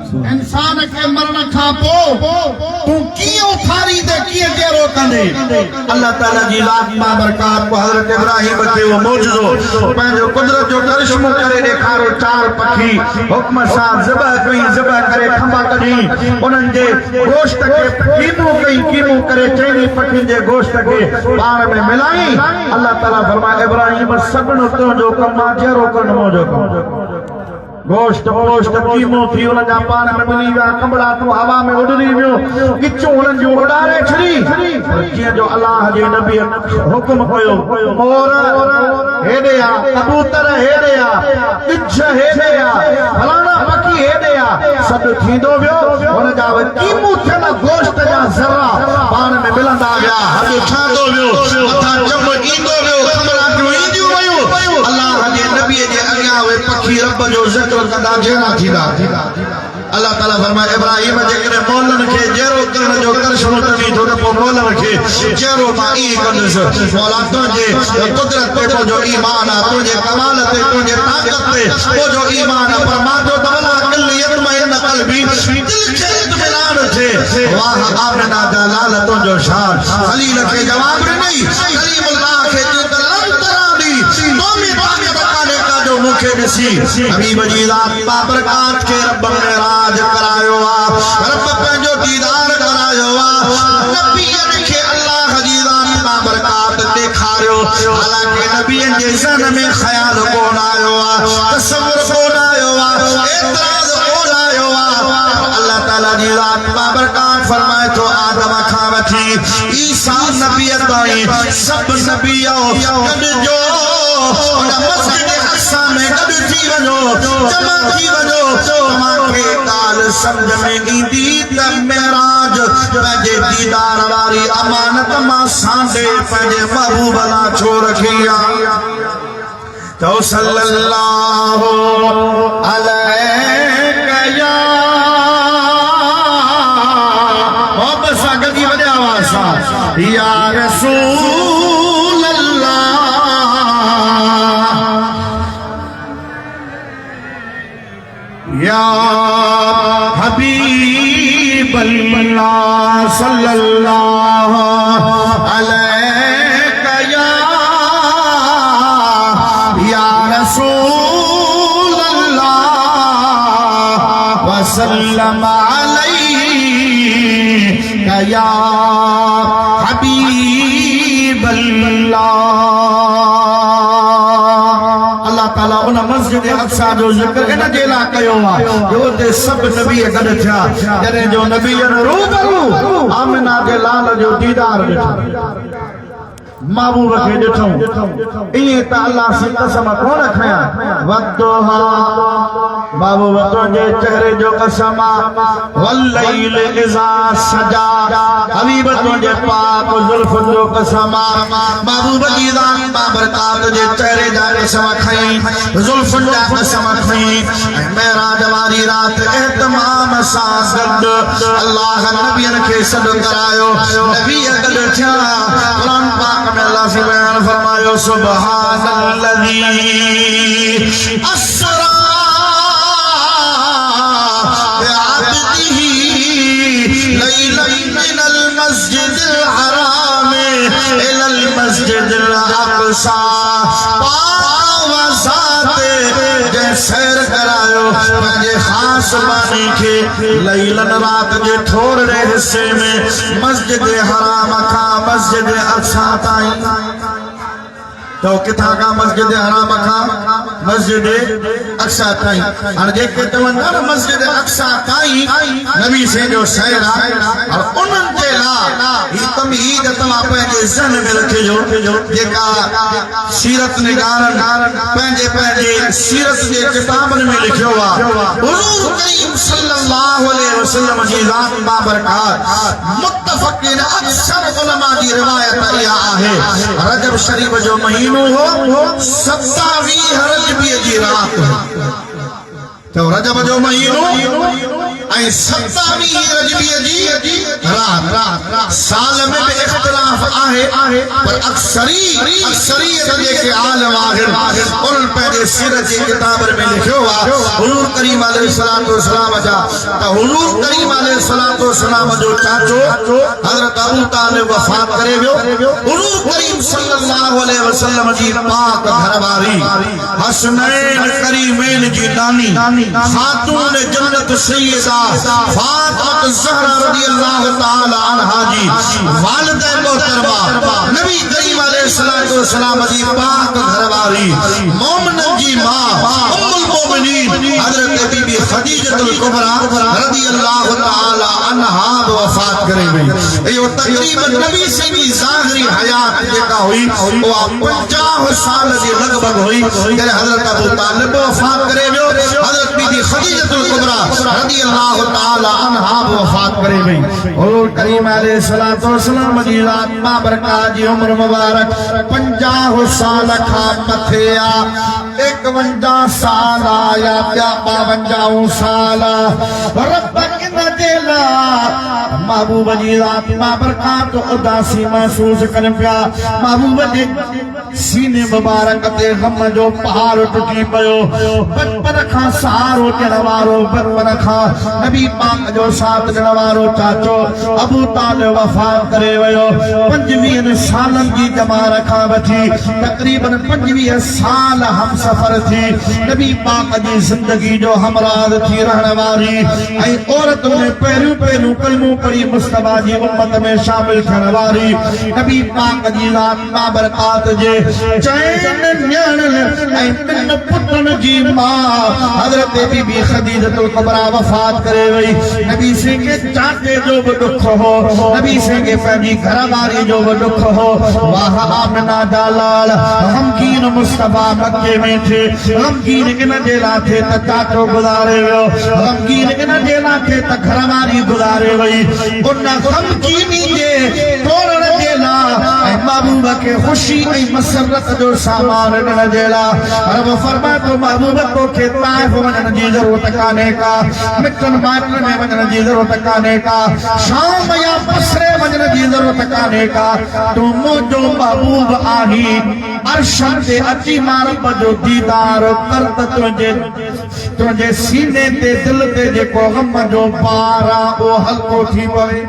इंसान के मरण खां पोइ तू कीअं उथारी दे कीअं तेरो कंदे अल्लाह ताला जी लाख बाबरकात को हजरत इब्राहिम खे वो मौजूदो पंहिंजो कुदरत जो करिश्मो करे ॾेखारो चार पखी हुक्म सां ज़िबह करे खंबा कढी उन्हनि जे गोश्त खे कीमो करे चइनी पखियुनि जे गोश्त खे पाण में मिलाई अल्लाह ताला फरमाए इब्राहिम सभिनी तुंहिंजो कमु आहे जहिड़ो करणु मुंहिंजो कमु गोश्त पोश्त कीमो थी उन जा पान में मिली विया कमड़ा तू हवा में उड़री वियो किचो उन जो उड़ारे छड़ी जीअं जो अल्लाह जे नबी हुक्म कयो मोर हेॾे आ कबूतर हेॾे आ किछ हेॾे आ फलाणा पखी हेॾे आ सभु थींदो वियो उन जा कीमो थियल गोश्त जा ज़रा पान में मिलंदा विया हॾ ठांदो वियो मथां चम ईंदो वियो कमड़ा जो ईंदियूं वियूं अल्लाह जे नबी जे अॻियां उहे पखी रब जो ज़िक्र कंदा जहिड़ा थींदा अल्लाह ताला फरमाए इब्राहिम जेकॾहिं मौलनि खे जहिड़ो करण जो करिश्मो अथई थो त पोइ मौलनि खे जहिड़ो मां ईअं कंदुसि मौला तुंहिंजे कुदरत ते तुंहिंजो ईमान आहे तुंहिंजे कमाल ते तुंहिंजे ताक़त ते तुंहिंजो ईमान आहे पर मां जो दवला कल्ली यतमइन क़ल्बी दिल खे इत्मिनान थे वाह आमना दा लाल तुंहिंजो शान खलील खे जवाब ॾिनई कलीमुल्लाह खे जो लम तरानी तो में ताक़त काने का जो मुखे ॾिसी हबीब जी ज़ात बाबरकात के रब ने राज करायो आ रब पंहिंजो दीदार करायो आ नबीअ खे अल्लाह जी ज़ात बाबरकात ॾेखारियो हालांकि नबीअ जे ज़हन में ख़्याल कोन आयो आ तसव्वुर कोन आयो आ एतराज़ कोन आयो आ अल्लाह ताला जी ज़ात बाबरकात फरमाए तो आदम खां वठी ईसा नबी ताईं सभु नबीओ गॾिजो उन मस्जिद अक़सा में गॾु थी वञो जमा थी वञो तव्हांखे ॻाल्हि सम्झ में ईंदी त मेराज पंहिंजे दीदार वारी अमानत मां सांडे पंहिंजे महबूब लाइ छो रखी आहे तो सल्लल्लाहु अलैहि या मोहब्बत सां गॾी वॾे आवाज़ सां या रसूल अल्लाह या हबीब अल्लाह सल्लल्लाहु अलैहि या रसूल अल्लाह वसल्लम अलैहि या हबीब अल्लाह ताला उन मस्जिद अक़सा जो ज़िक्र इन जे लाइ कयो आहे जो उते सभु नबी गॾु थिया जॾहिं जो नबीअ रूबरू आमिना जे लाल जो दीदार ॾिठो महबूब खे ॾिठो ईअं त अल्लाह से कसम कोन खयां वद्दुहा महबूब तुंहिंजे चेहरे जो कसम वल्लैल इज़ा सजा हबीब तुंहिंजे पाक ज़ुल्फ़ जो कसम महबूब जी ज़ात बाबरकात जे चेहरे जा कसम खई ज़ुल्फ़ुनि जा कसम खई ऐं मेराज वारी रात एहतमाम सां गॾु अल्लाह नबियनि खे सॾु करायो नबीअ गॾु थिया क़ुरान पाक में अल्लाह से बयान फरमायो सुब्हानल्लज़ी अस्रा बिअब्दिही लैलन मिनल मस्जिदिल हराम इलल मस्जिदिल अक़सा सैर करायो पंहिंजे ख़ास बानी खे लैलन रात जे थोरे हिस्से में मस्जिद हराम खां मस्जिद अक़सा ताईं तो किथां खां मस्जिद हराम खां मस्जिद अक़सा ताईं हाणे जेके चवनि था मस्जिद अक़सा ताईं नबी से जो सैर आहे और उन्हनि जे लाइ ही तमहीद तव्हां पंहिंजे ज़हन में रखिजो जेका सीरत निगारनि पंहिंजे सीरत जे किताबनि में लिखियो आहे हुज़ूर करीम सल्लल्लाहु अलैहि वसल्लम जी ज़ात बाबरकात मुत्तफ़क़िन अक्सर उलमा जी रिवायत इहा आहे रजब शरीफ जो महीनो हो 27 रजबी जी रात तो रजब जो महीनो ऐं 27 रजबीअ जी रात साल में भी इख्तिलाफ आहे पर अक्सरियत जेके आलिम आहिनि उन्हनि पंहिंजे सिर जे किताब में लिखियो आहे हुजूर करीम अलैहिस्सलातु वस्सलाम जा त हुजूर करीम अलैहिस्सलातु वस्सलाम जो चाचो हज़रत अबू तालिब वफ़ात करे वियो हुजूर करीम सल्लल्लाहु अलैहि वसल्लम जी पाक घरवारी हसनैन करीमैन जी नानी खातून जन्नत सैयदा फातिमा ज़हरा रज़ियल्लाहु ताला अन्हा जी वालिदा मोहतरमा नबी करीम अलैहिस्सलातु वस्सलाम जी पाक घरवारी मोमिनन जी मां उम्मुल मोमिनीन हजरत बीबी खदीजतुल कुबरा रज़ियल्लाहु ताला अन्हा वफ़ात करे वई इहो तकरीबन नबी से भी ज़ाहिरी हयात जेका हुई उहा 50 साल जे लगभग हुई जॾहिं हजरत अबू तालिब वफ़ात करे वियो हजरत बीबी खदीजतुल कुबरा रज़ियल्लाहु ताला अन्हा वफ़ात करे वई हुजूर करीम अलैहिस्सलातु वस्सलाम जी रात बाबरकात जी उम्र मुबारक 50 साल खां मथे आ 51 साल आया 52 साल रब किन जेला महबूब जी रात बाबरकात उदासी महसूस कर पिया महबूब जे सीने मुबारक ते गम जो पहाड़ टुटी पियो बचपन खां सहारो ॾियण वारो बचपन खां नबी पाक जो साथ ॾियण वारो चाचो अबू तालिब वफ़ात करे वियो 25 सालनि जी जमार खां वठी तकरीबन 25 साल हम सफ़र थी नबी पाक जी ज़िंदगी जो हमराह थी रहण वारी ऐं औरत में पहिरियों कलमो पढ़ी मुस्तफा जी उम्मत में शामिल थियण वारी नबी पाक जी रात बाबरकात जे चैन न्याणनि ऐं 2 पुटनि जी मां हज़रत बीबी खदीजतुल कुबरा वफ़ात करे वई नबी से के चाचे जो भी दुख हो नबी से के पंहिंजी घरवारी जो भी दुख हो वाह आमिना जा लाल गमगीन मुस्तफा मक्के में थे गमगीन इन जे लाइ थे त चाचो गुज़ारे वियो गमगीन इन जे लाइ थे त घरवारी गुज़ारे वई उन गमगीनी जे तोड़ण जे लाइ महबूब के खुशी ऐं मसरत जो सामान ॾियण जे लाइ रब फरमाए तो महबूब को के ताइफ वञण जी ज़रूरत कान्हे का मिटन माइटन में वञण जी ज़रूरत कान्हे का शाम या बसरे वञण जी ज़रूरत कान्हे का तूं मुंहिंजो महबूब आहीं अर्शम ते अची मां रब जो दीदार कर त तुंहिंजे सीने ते दिल ते जेको गम जो पार आहे उहो हल्को थी पवे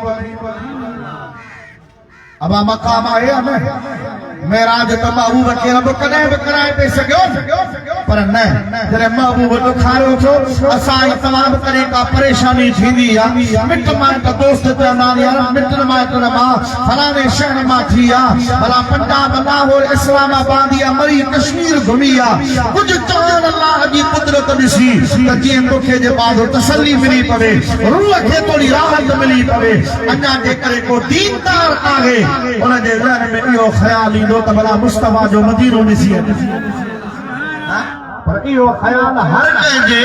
अब मकाम आहे हमें मेराज तो महबूब के रब कॾहिं बि कराए पे सघियो पर न जॾहिं महबूब ॾुखारियो छो असां तमाम तरह का परेशानी थींदी आहे मिट माइट दोस्त चवंदा यार मिटन माइटन मां फलाणे शहर मां थी आहे भला पंजाब लाहौर इस्लामाबाद या मरी कश्मीर घुमी आहे कुझु चवण अल्लाह जी कुदरत ॾिसी त जीअं तोखे जे बाद तसल्ली मिली पवे रूह खे थोरी राहत मिली पवे अञा जे करे को दीनदार आहे उन जे ज़हन में इहो ख़्याल ईंदो त भला मुस्तफा जो मदीनो ॾिसी पर इहो ख़्याल हर कंहिंजे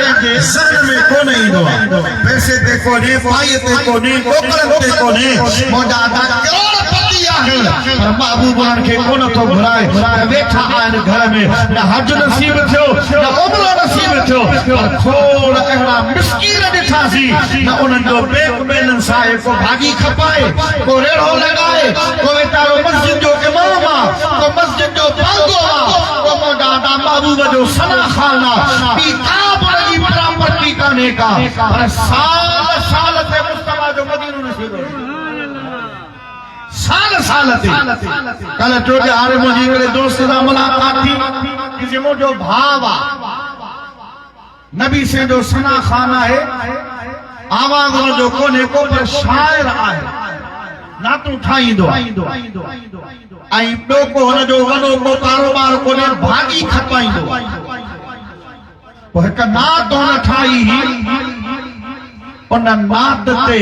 ज़हन में कोन ईंदो आहे पैसे ते कोन्हे पाईअ ते कोन्हे कोकरनि ते कोन्हे मुंहिंजा करोड़पति आहिनि पर महबूब उन्हनि खे कोन थो घुराए वेठा आहिनि घर में न हज नसीब थियो न उमरो नसीब थियो पर खोड़ अहिड़ा मिस्कीन ॾिठासीं न उन्हनि जो बैंक बैलेंस आहे को भाॼी खपाए को रेड़ो लॻाए को वीचारो मस्जिद जो इमाम आहे को मस्जिद जो बागो आहे को मुंहिंजा महबूब जो सना खाना ॿी का बि जी प्रॉपर्टी कान्हे का पर साल ते मुस्तफा जो मदीनो नसीब साल ते कल टोटे हाणे मुंहिंजी हिकिड़े दोस्त सां मुलाक़ात थी किसी मुंहिंजो भाउ आहे नबी से जो सना खान आहे आवाज़ जो कोन्हे को पर शाइर आहे नातूं ठाहींदो ऐं ॿियो को हुनजो वॾो को कारोबार कोन्हे भाॼी खपाईंदो पोइ हिकु नात हुन ठाही उन नात ते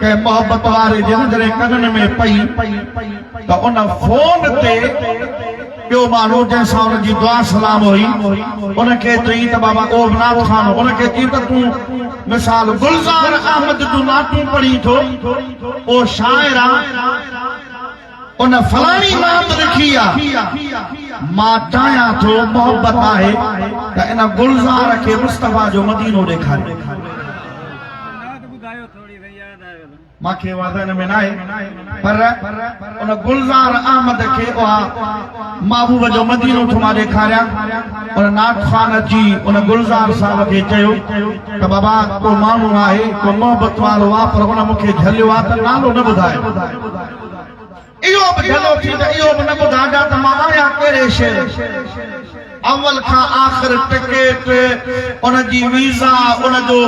के मोहब्बत वारे जॾहिं कननि में पई त उन फोन ते ॿियो माण्हू जंहिंसां हुनजी दुआ सलाम हुई उनखे चई त बाबा ओ नात खान उनखे चई त तूं मिसाल गुलज़ार अहमद जूं नातूं पढ़ी थो ओ शाइर आहे उन फलानी नात लिखी आहे मां चाहियां थो मोहब्बत आहे त इन गुलज़ार खे मुस्तफ़ा जो मदीनो ॾेखारे मूंखे वादा हिन में न आहे पर उन गुलज़ार अहमद खे उहा महबूब जो मदीनो थो मां ॾेखारियां उन नात ख़ान अची उन गुलज़ार साहिब खे चयो त बाबा को माण्हू आहे को मोहब्बत वारो आहे पर उन मूंखे झलियो आहे त नालो न ॿुधाए इहो बि झलो थी त इहो बि न ॿुधाइजां त मां आहियां कहिड़े शहर अव्वल खां आख़िर टिकेट उनजी वीज़ा उनजो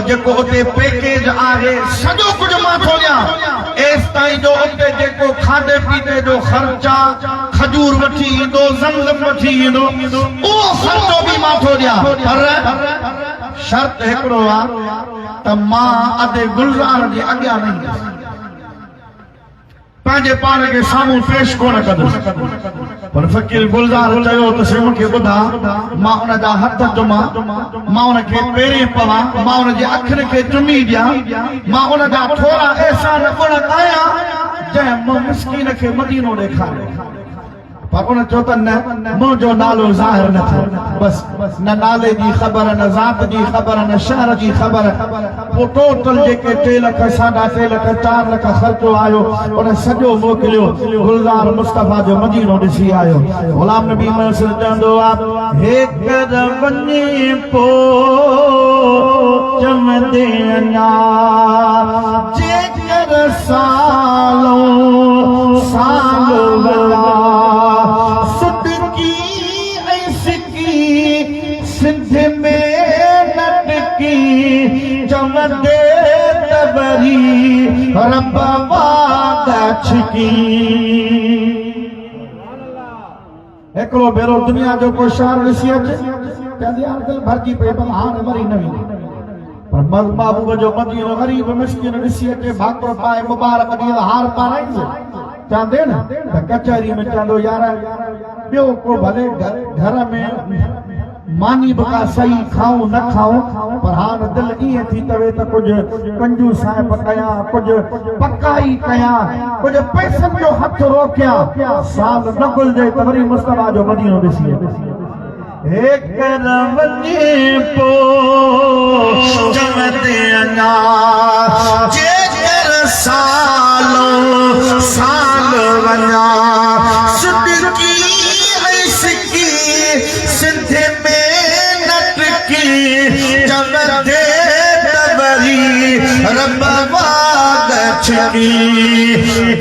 जेको उते पैकेज आहे सॼो कुझु मां थो ॾियां एसि ताईं जो उते जेको खाधे पीते जो ख़र्च आहे खजूर वठी ईंदो ज़मज़म वठी ईंदो उहो ख़र्चो बि मां थो ॾियां पर शर्त हिकिड़ो आहे त मां अधे गुलज़ार जे अॻियां न ईंदुसि पंहिंजे पाण खे साम्हूं पेश कोन कंदुसि पर फ़कीर गुलज़ार चयो त से मूंखे ॿुधा मां उनजा हथ चुमां मां उनखे पेरे पवां मां उनजे अखियुनि खे चुमी ॾियां मां उनजा थोरा अहसान गुण कयां जंहिं मूं मिस्कीन खे मदीनो ॾेखारे पर उन चयो त न मुंहिंजो नालो ज़ाहिर न थियो बस न नाले जी ख़बर न ज़ात जी ख़बर न शहर जी ख़बर पोइ टोटल जेके 3 लख 3.5 लख 4 लख ख़र्चो आयो उन सॼो मोकिलियो गुलज़ार मुस्तफ़ा जो मदीनो ॾिसी आयो ग़ुलाम नबी मसर चवंदो आहे हे कर वञे पोइ चवंदे अञा जेकर सालो साल वला सिंध में नटकी चमंदे तबरी रब वादछकी हिकिड़ो भेरो दुनिया जो को शहर ॾिसी अचे कहंदी यार दिलि भरजी पई पर हाणे वरी न वेंदी पर महबूब जो मदीनो ग़रीब मिस्किन ॾिसी अचे भाकुर पाए मुबारक ॾींहुं हार पाराईंदो चवंदे न त कचहरी में चवंदो यार ॿियो को भले घर में मानी बका सही खाऊं न खाऊं पर हाणे दिलि ईअं थी तवे त कुझु कंजूस साहिब कयां कुझु पकाई कयां कुझु पैसनि जो हथ रोकियां साल न गुज़रे त वरी मुस्तफ़ा जो मदीनो ॾिसी हेकर वञे पोइ चवंदे अञा जेकर सालो साल वञा सिदकी ऐं सिकी सिंध में चवंदे तबरी रब वादछकी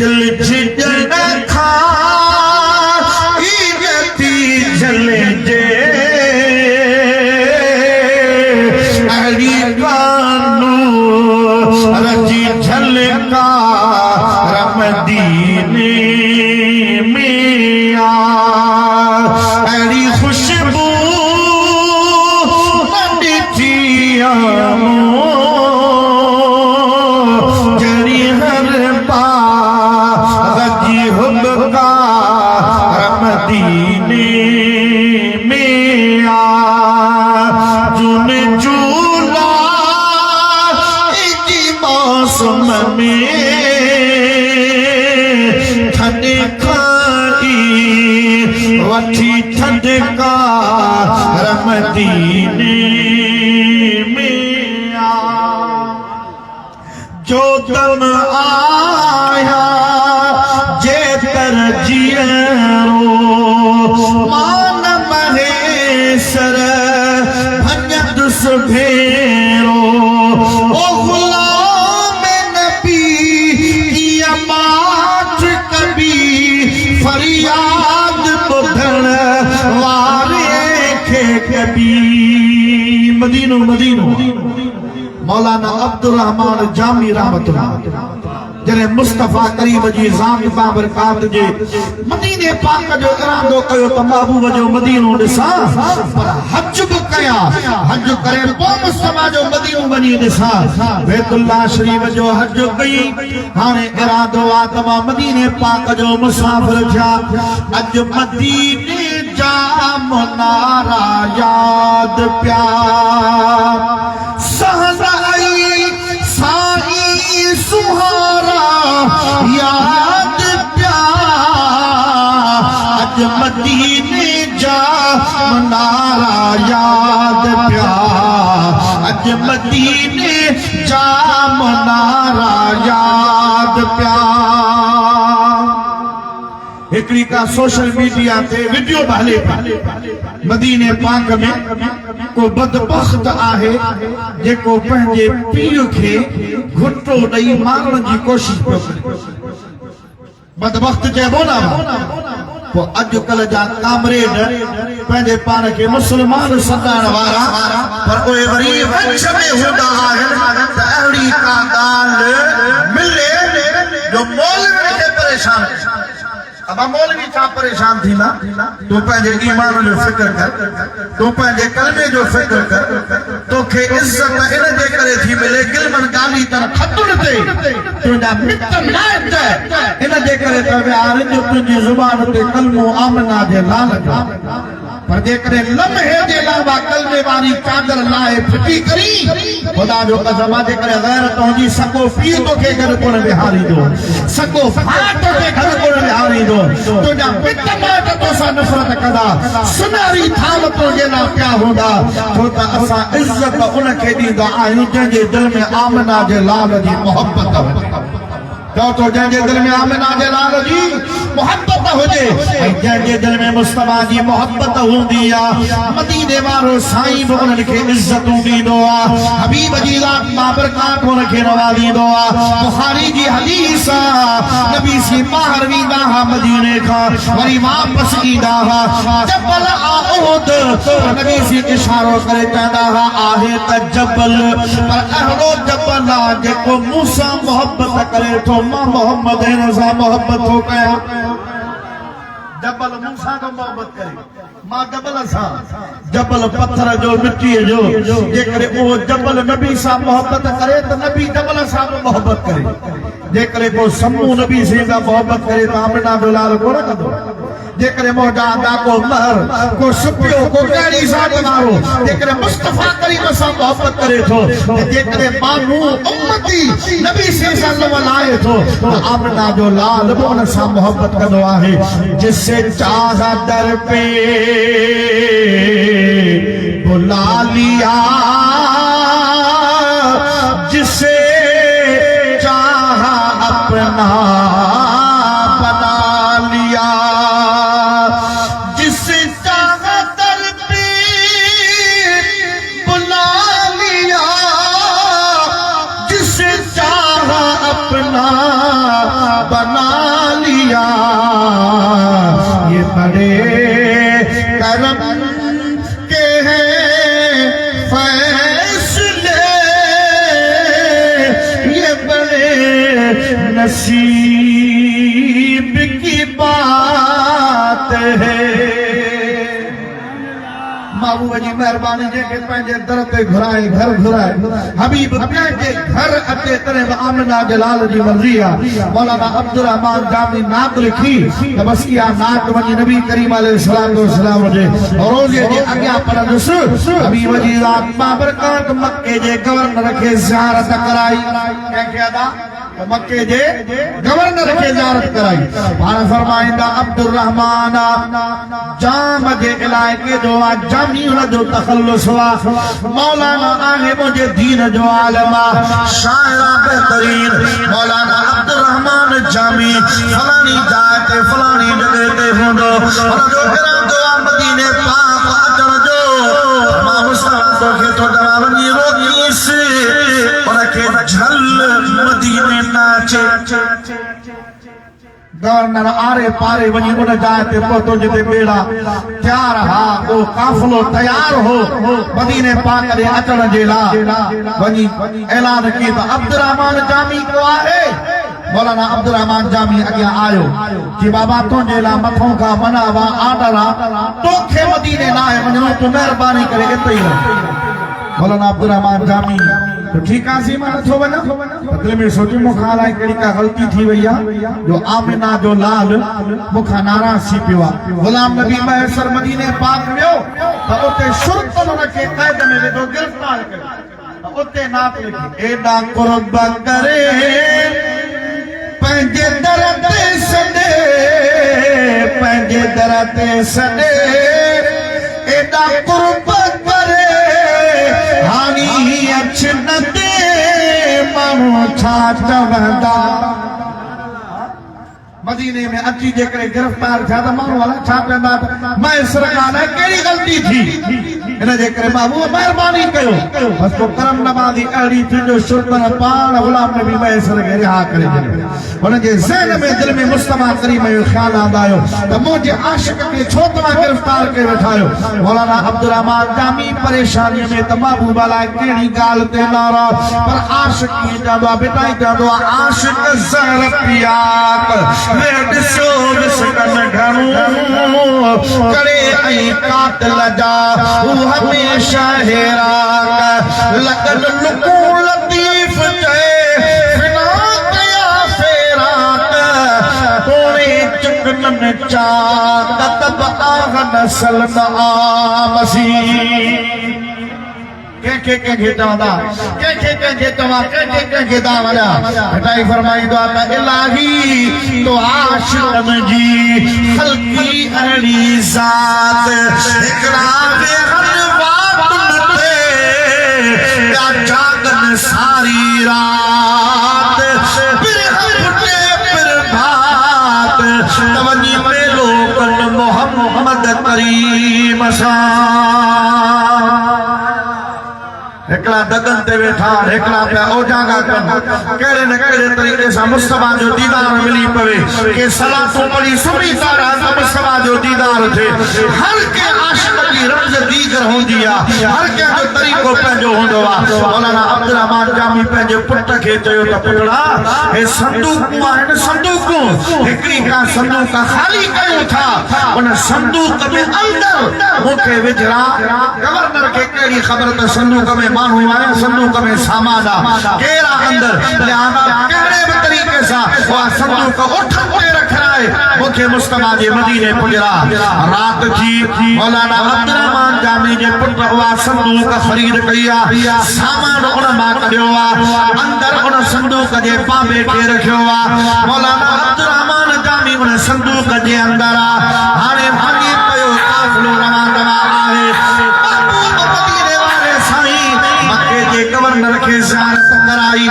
दिल झिझन खां इजती झले जे अड़ी कानू रजी झलका मदीने में आ अड़ी खुशबू जड़ी हर बागी हुबका मदीने में आ जून जुलाई जी मौसम में थधे खाई वठी थधका मदीने जो तम आया जे तर जियरो मान महेश्वर भञद सुभेरो ओ गुलाम नबी की अमात कभी फरियाद ॿुधण वारे खे कभी मदीनो मदीनो मौलाना अब्दुल रहमान जामी रहमतुल्लाह जॾहिं मुस्तफ़ा करीम जी ज़ात बाबरकात जे मदीने पाक जो इरादो कयो त महबूब जो मदीनो ॾिसां पर हज बि कयां हज करे पोइ मुस्तफ़ा जो मदीनो वञी ॾिसां बैतुल्लाह शरीफ़ जो हज कई हाणे इरादो आहे त मां मदीने पाक जो मुसाफ़िर थिया अॼु मदीने जा मुनारा याद पिया साईं सुहारा याद प्या याद पिया अज मदीने जा मनारा याद पिया। एकड़ी का सोशल मीडिया ते वीडियो हले मदीने पाक में को बदबख्त आहे जेको पंहिंजे पीउ खे घुटो ॾेई मारण जी कोशिश पियो करे। बदबख्त चइबो न पोइ अॼुकल्ह जा कामरेड पंहिंजे पाण खे मुस्लमान सॾाइण वारा पर उहे वरी वंश में हूंदा आहिनि त अहिड़ी का ॻाल्हि मिले जो मौलवी खे परेशान करे। अब मौलवी छा परेशान थींदा? तू पंहिंजे ईमान जो फिक्र कर, तू पंहिंजे कलमे जो फिक्र कर। तोखे इज्जत इन जे करे थी मिले गिलमन गाली तन खतुन ते तुंहिंजा मिट माइट इन जे करे त विहार जो तुंहिंजी ज़ुबान ते कलमो आमना जे लाल जो। पर जेकॾहिं लम्हे जे अलावा कलमे वारी चादर लाए फिटी करी ख़ुदा जो कसम आहे जेकॾहिं ग़ैरत हुंदी सॻो पीउ तोखे गॾु कोन विहारींदो, सॻो भाउ तोखे गॾु कोन विहारींदो। तुंहिंजा मिट माइट तोसां नफ़रत कंदा, सुनहरी थाल तुंहिंजे लाइ पिया हूंदा। छो त असां इज़त उनखे ॾींदा आहियूं जंहिंजे दिलि में आमना जे लाल जी मोहबत हुजे। तो जंहिंजे दिल में आमिना जे लाल जी मोहब्बत हुजे ऐं जंहिंजे दिल में मुस्तफा जी मोहब्बत हूंदी आहे मदीने वारो साईं बि उन्हनि खे इज़तूं ॾींदो आहे। हबीब जी ज़ात बाबरकात उनखे नवाज़ींदो आहे। बुखारी जी हदीस आहे नबी सी ॿाहिरि वेंदा हुआ मदीने खां वरी वापसि ईंदा हुआ जबल उहद नबी सी इशारो करे चवंदा हुआ आहे त जबल पर अहिड़ो जबल आहे जेको मूंसां मोहब्बत करे थो मां मोहम्मद सां मोहब्बत हो कया। जबल मूसा को मोहब्बत करे मां जबल सां जबल पत्थर जो मिट्टी जो जेकरे वो जबल नबी सां मोहब्बत करे तो नबी जबल सां मोहब्बत करे। जेकरे को समूह नबी से मोहब्बत करे तो आमना जो लाल को न कंदो। जेकरे मोजा दा को महर को सुपियो को कड़ी साथ मारो जेकरे मुस्तफा करीम सां मोहब्बत करे थो जेकरे मानू उम्मती नबी से सल्लल्लाहु अलैहि थो आमना जो लाल बि उन सां मोहब्बत कंदो आहे। जिसे चाहा दर पे बुला लिया, जिसे चाहा अपना बना लिया, जिसे चाहा दर पे बुला लिया, जिसे चाहा अपना बना लिया। ये बड़े करम के हैं फैसले, ये बड़े नसीब की बात है। महबूब जी मेहरबानी जेके पंहिंजे दर ते घुराए घर घुराए हबीब पंहिंजे घर अचे तॾहिं आमिना जे लाल जी मर्ज़ी आहे। मौलाना अब्दुल रहमान जामी नात लिखी त बस इहा नात वञी नबी करीम अलैहिस्सलाम जे रोज़े जे अॻियां पढ़ंदुसि। हबीब जी ज़ात बाबरकात मक्के जे गवर्नर खे ज़ियारत कराई। कंहिंखे अदा मक्के जे गवर्नर खे ज़ियारत कराई। पाण फरमाईंदा अब्दुल रहमान जाम जे इलाइक़े जो जामी हुन जो तखल्लुस आहे। मौलाना आहे मुंहिंजे दीन जो आलम आहे, शाइर बहितरीन मौलाना अब्दुल रहमान जामी फलानी जाइ ते फलानी जॻह ते हूंदो। हुन जो इरादो आहे मदीने पाक अचण जो। मां मुस्तफा खे तो दवा वञी रोकीसि उनखे झल मदीने न अचे। गवर्नर आरे पारे वञी उन जाइ ते पहुतो जिते बेड़ा तयार हा वो काफ़िलो तयार हो मदीने पाक जे अचण जे लाइ। वञी ऐलान कई त अब्दुल रहमान जामी को आहे। मौलाना अब्दुल रहमान जामी अॻियां आयो कि बाबा तुंहिंजे लाइ मथों खां मना वा आर्डर आहे तोखे मदीने न आहे वञणो, तूं महिरबानी करे एतिरो ई रह। मौलाना अब्दुल रहमान जामी तो ठीक है सी मां नथो वञा बदले में सोची मूंखां अलाए कहिड़ी का ग़लती थी वई आहे जो आमिना जो लाल मूंखां नाराज़ थी पियो आहे। गुलाम नबी मैसर मदीने पाक वियो त उते शुर्तन हुनखे क़ैद में विधो, गिरफ़्तार कयो त उते नात लिखी एॾा क़ुर्ब करे पंहिंजे दर ते सॾे, पंहिंजे दर ते सॾे एॾा क़ुर्ब चवंदा मदीने में अची जेकरे गिरफ्तार थिया त माण्हू वाला छा चवंदा मैं सरकार है कहिड़ी ग़लती थी इन जे करे बाबू महिरबानी कयो बस को करम नवाज़ी अहिड़ी थी जो शुरतन पाण गुलाम नबी मैसर खे रिहा करे छॾियो हुन जे ज़हन में दिल में मुस्तफा करीम जो ख़्याल आंदा आयो त मुंहिंजे आशिक़ खे छो तव्हां गिरफ्तार करे वेठा आहियो मौलाना अब्दुल रहमान जामी परेशानी में त महबूब अलाए कहिड़ी ॻाल्हि ते नाराज़ पर आशिक़ कीअं चवंदो आहे बेटा ई चवंदो आहे आशिक़ ज़हर पियाक ॾिसो विसकन घणो करे ऐं कातिल जा हू हमेशा हेराक लॻन लुकू लतीफ़ चए फिना कया फेराक तोड़े चुकनन चाक तब आग नसल न आमसी के चवंदा के तव्हां के दावड़ा हटाई फरमाईंदो आहे त इलाही तो आशिक़न जी ख़ल्क़ी अहिड़ी ज़ात हिकिड़ा बेहद वातुन ते या जागन सारी रात फिर फुटे फिर भात तवनी मेलो कन मोहम्मद करीम सां हिकिड़ा दगन ते वेठा हिकिड़ा पिया ओजागा कनि कहिड़े न कहिड़े तरीक़े सां मुस्तफा जो दीदार मिली पवे के सलातूं पढ़ी सुम्ही था रहनि त मुस्तफा जो दीदार थिए हर के आशिक़ जी रमज़ दीगर हूंदी आहे हर कंहिंजो तरीक़ो पंहिंजो हूंदो आहे मौलाना अब्दुल रहमान जामी पंहिंजे पुट खे चयो त पुटड़ा हे संदूकूं आहिनि संदूकूं हिकिड़ी का संदूक ख़ाली कयूं था उन संदूक में अंदर मूंखे विझड़ा गवर्नर खे कहिड़ी ख़बर त संदूक में माण्हू आया संदूक में सामान आहे कहिड़ा अंदर लिहाज़ा कहिड़े बि तरीक़े सां उहा संदूक उठनि ते रखाए मूंखे मुस्तफा जे मदीने पुॼरा रात थी मौलाना अब्दुल रहमान जामी जे पुट उहा संदूक ख़रीद कई आहे सामान उन मां कढियो आहे अंदर उन संदूक जे पाबे खे रखियो आहे मौलाना अब्दुल रहमान जामी उन संदूक जे अंदर आहे हाणे भाॻी पियो काफ़िलो रवाना आहे गवर्नर के ज़ियारत कराई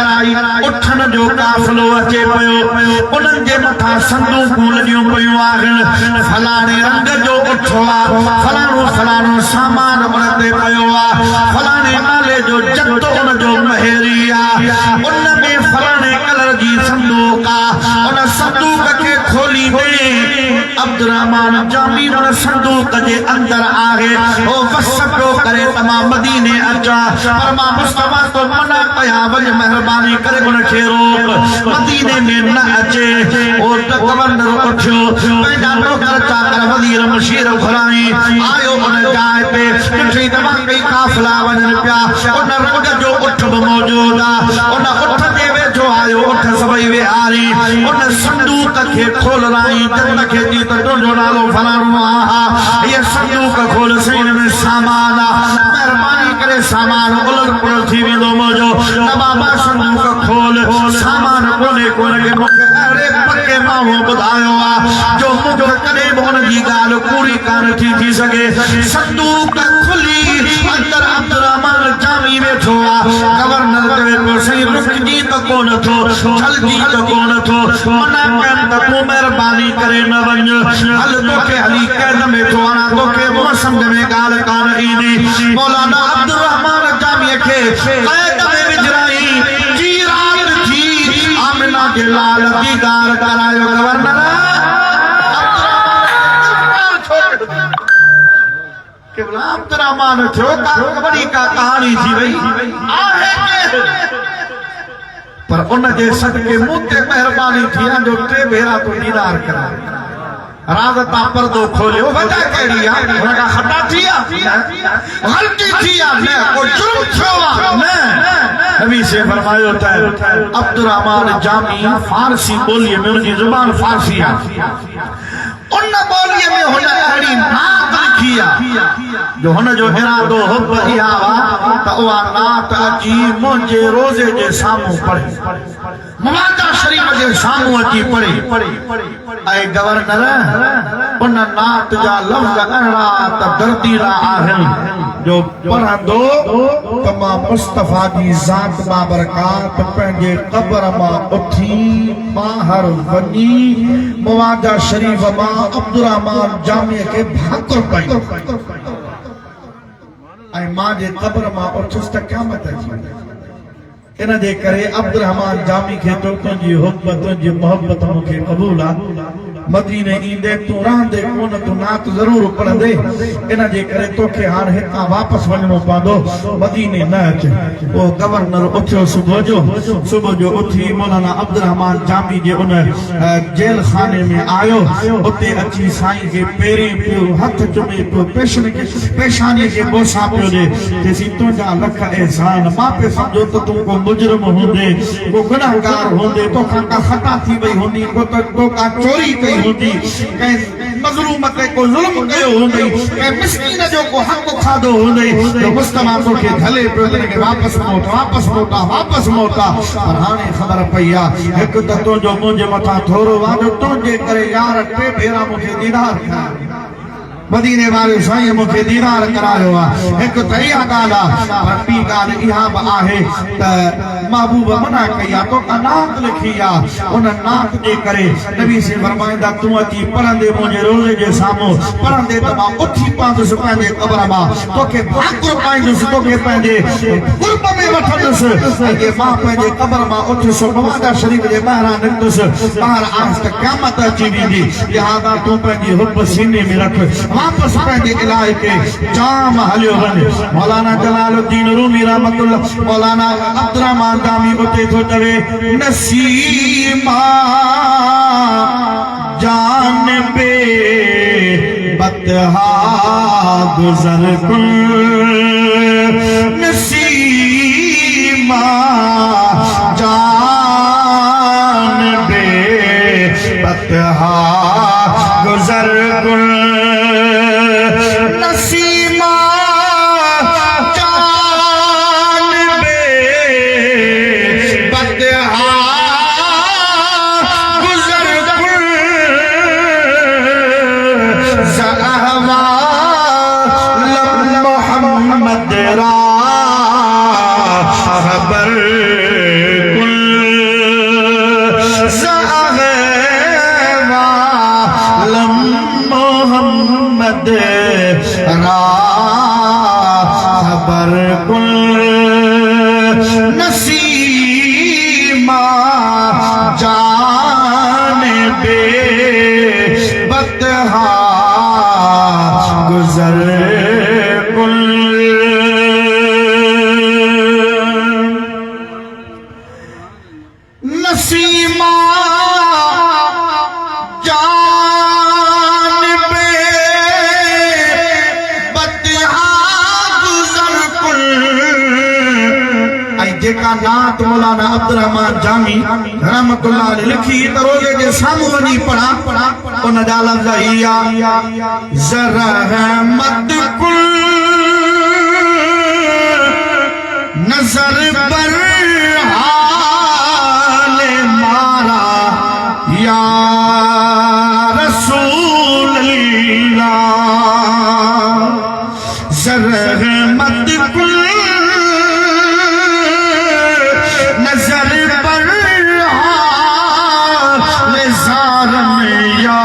उठन जो काफ़िलो अचे पियो उन्हनि जे मथां संदूकूं लॻियूं पियूं आहिनि फलाणे रंग जो उठो आहे फलाणो सामान उन ते पियो आहे फलाणे नाले जो जतो उन जो महेरी आहे उन में फलाणे कलर जी संदूक आहे उन संदूक खे खोली ॾे अब्दुल रहमान जामी उन संदूक जे अंदर आहे ओ बस पियो करे त मां मदीने अचां पर मां मुस्तफा तो मना कया वञ महिरबानी करे उनखे रोक मदीने में न अचे ओ त गवर्नर उठियो पंहिंजा नौकर चाकर वज़ीर मुशीर घुराई आयो उन जाइ ते ॾिठी त वाकई काफ़िला वञनि पिया उन रंग जो उठ बि मौजूद आहे उन उठ ते वेठो आयो उठ सभई विहारी उन संदूक खे खोलराई जन खे जी त तुंहिंजो नालो फलाणो आहे हीअ संदूक खोल सही में सामान आहे महिरबानी करे सामान उलट पुलट थी वेंदो मौजो त बाबा संदूक खोल सामान कोन्हे मूंखे अहिड़े पके माण्हू ॿुधायो आहे जो मूंखे कॾहिं बि हुन जी ॻाल्हि पूरी कान थी सघे संदूक खुली अंदर अब्दुल रहमान जामी वेठो आहे गवर्नर चवे पियो सही रुकजी त कोन थो छलजी त कोन थो मना कनि त तूं महिरबानी करे न वञ हल तोखे हली कैद में थो आणा तोखे बि सम्झ में ॻाल्हि कान ईंदी मौलाना अब्दुल रहमान जामीअ खे कैद में विझराई जी रात थी आमिना जे लाल दीदार करायो गवर्नर अब्दुल रहमान थियो वॾी का कहाणी थी वई आहे पर उन जे सदके मूं ते महिरबानी थी जो टे भेरा तो दीदार कराए राज तां पर्दो खोलियो वजह कहिड़ी आहे हुन खां खता थी आहे ग़लती थी आहे न को जुर्म थियो आहे न नबी से फरमायो त अब्दुल रहमान जामी फारसी ॿोलीअ में उनजी ज़ुबान फारसी आहे उन ॿोलीअ में हुन अहिड़ी नात लिखी आहे जो हुन जो इरादो हुब इहा हुआ त उहा नात अची मुंहिंजे रोज़े जे साम्हूं पढ़े मुवादा शरीफ़ जे साम्हूं अची पढ़े ऐं गवर्नर उन नात जा लफ़्ज़ अहिड़ा त दर्दीला आहिनि जो पढ़ंदो तमा मुस्तफा जी ज़ात बाबरकात पंहिंजे क़ब्र मां उथी ॿाहिरि वञी मुवाजा शरीफ़ मां अब्दुर्रहमान जामी खे भाकुर कई ऐं मां जे क़ब्र मां उथुसि त क़यामत अची वई। इन जे करे अब्दुर्रहमान जामी खे तो तुंहिंजी हुब्बत तुंहिंजी मोहब्बत मूंखे क़बूल आहे। मदीने ईंदे तूं रहंदे कोन तूं नात ज़रूर पढ़ंदे। इन जे करे तोखे हाणे हितां वापसि वञिणो पवंदो, मदीने न अचे। वो गवर्नर उथियो सुबुह जो उथी मौलाना अब्दुर्रहमान जामी जे उन जेल खाने में आयो। उते अची साईं खे पेरें पियो हथ चुमे पियो पेशानी खे बोसा पियो ॾे। चएसि तुंहिंजा लख एहसान, मां पे सम्झो त तूं को मुजरिम हूंदे, को गुनाहगार हूंदे, तोखां का ख़ता थी वई हूंदी, को का चोरी कई हूंदी, कंहिं मज़लूम ते को ज़ुल्म कयो हूंदई, कंहिं मिस्कीन जो को हक़ खाधो हूंदई, त मुस्तफा तोखे झले पियो त वापसि मोटा। पर हाणे ख़बर पई आहे हिकु त तुंहिंजो मुंहिंजे मथां थोरो वादो तुंहिंजे करे यार टे भेरा मूंखे दीदार करायो, मदीने वारे साईं मूंखे दीदार करायो आहे। हिकु त इहा ॻाल्हि आहे, पर ॿी ॻाल्हि इहा बि आहे त महबूब मना कई आहे, तोखां नात लिखी आहे। उन नात जे करे नबी से फरमाईंदा तूं अची पढ़ंदे मुंहिंजे रोज़े जे साम्हूं पढ़ंदे त मां उथी पवंदुसि पंहिंजे क़ब्र मां, तोखे भाकुर पाईंदुसि, तोखे पंहिंजे कुर्ब में वठंदुसि। ऐं जे मां पंहिंजे क़ब्र मां उथियुसि मुवाजा शरीफ़ जे ॿाहिरां निकितुसि, ॿाहिरि आयुसि त क़यामत अची वेंदी। लिहाज़ा तूं पंहिंजी हुब सीने में रख, वापसि पंहिंजे इलाही खे जाम हलियो वञे। मौलाना जलालुद्दीन रूमी रहमतुल्लाह मौलाना अब्दुर्रहमान जामी उते थो चवे नसीमा जान पे बतहा गुज़र कुल, नसीमा जान पे बतहा गुज़र कुल, नसीमा जान बे बतहा गुज़र कुल, ज़हवा मोहम्मद रा खबर कुल, ज़हवा मोहम्मद रा खबर कुल, नसीमा जान बे बतहा गुज़र कुल। नसीमा जान बे बतहा गुज़र कुल। ऐं जेका नात मौलाना अब्दुर्रहमान जामी रहमतुल्लाह अलैहि लिखी त रोज़े जे साम्हूं वञी पढ़ा, उन जा लफ़्ज़ इहा ज़रहमत कुल नज़र पर हाल मारा या रसूल अल्लाह, ज़रहमत कुल नज़र पर हाल ज़ारम या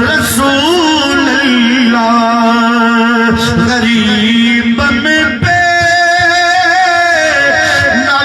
रसूल अल्लाह, गरीब में पे ना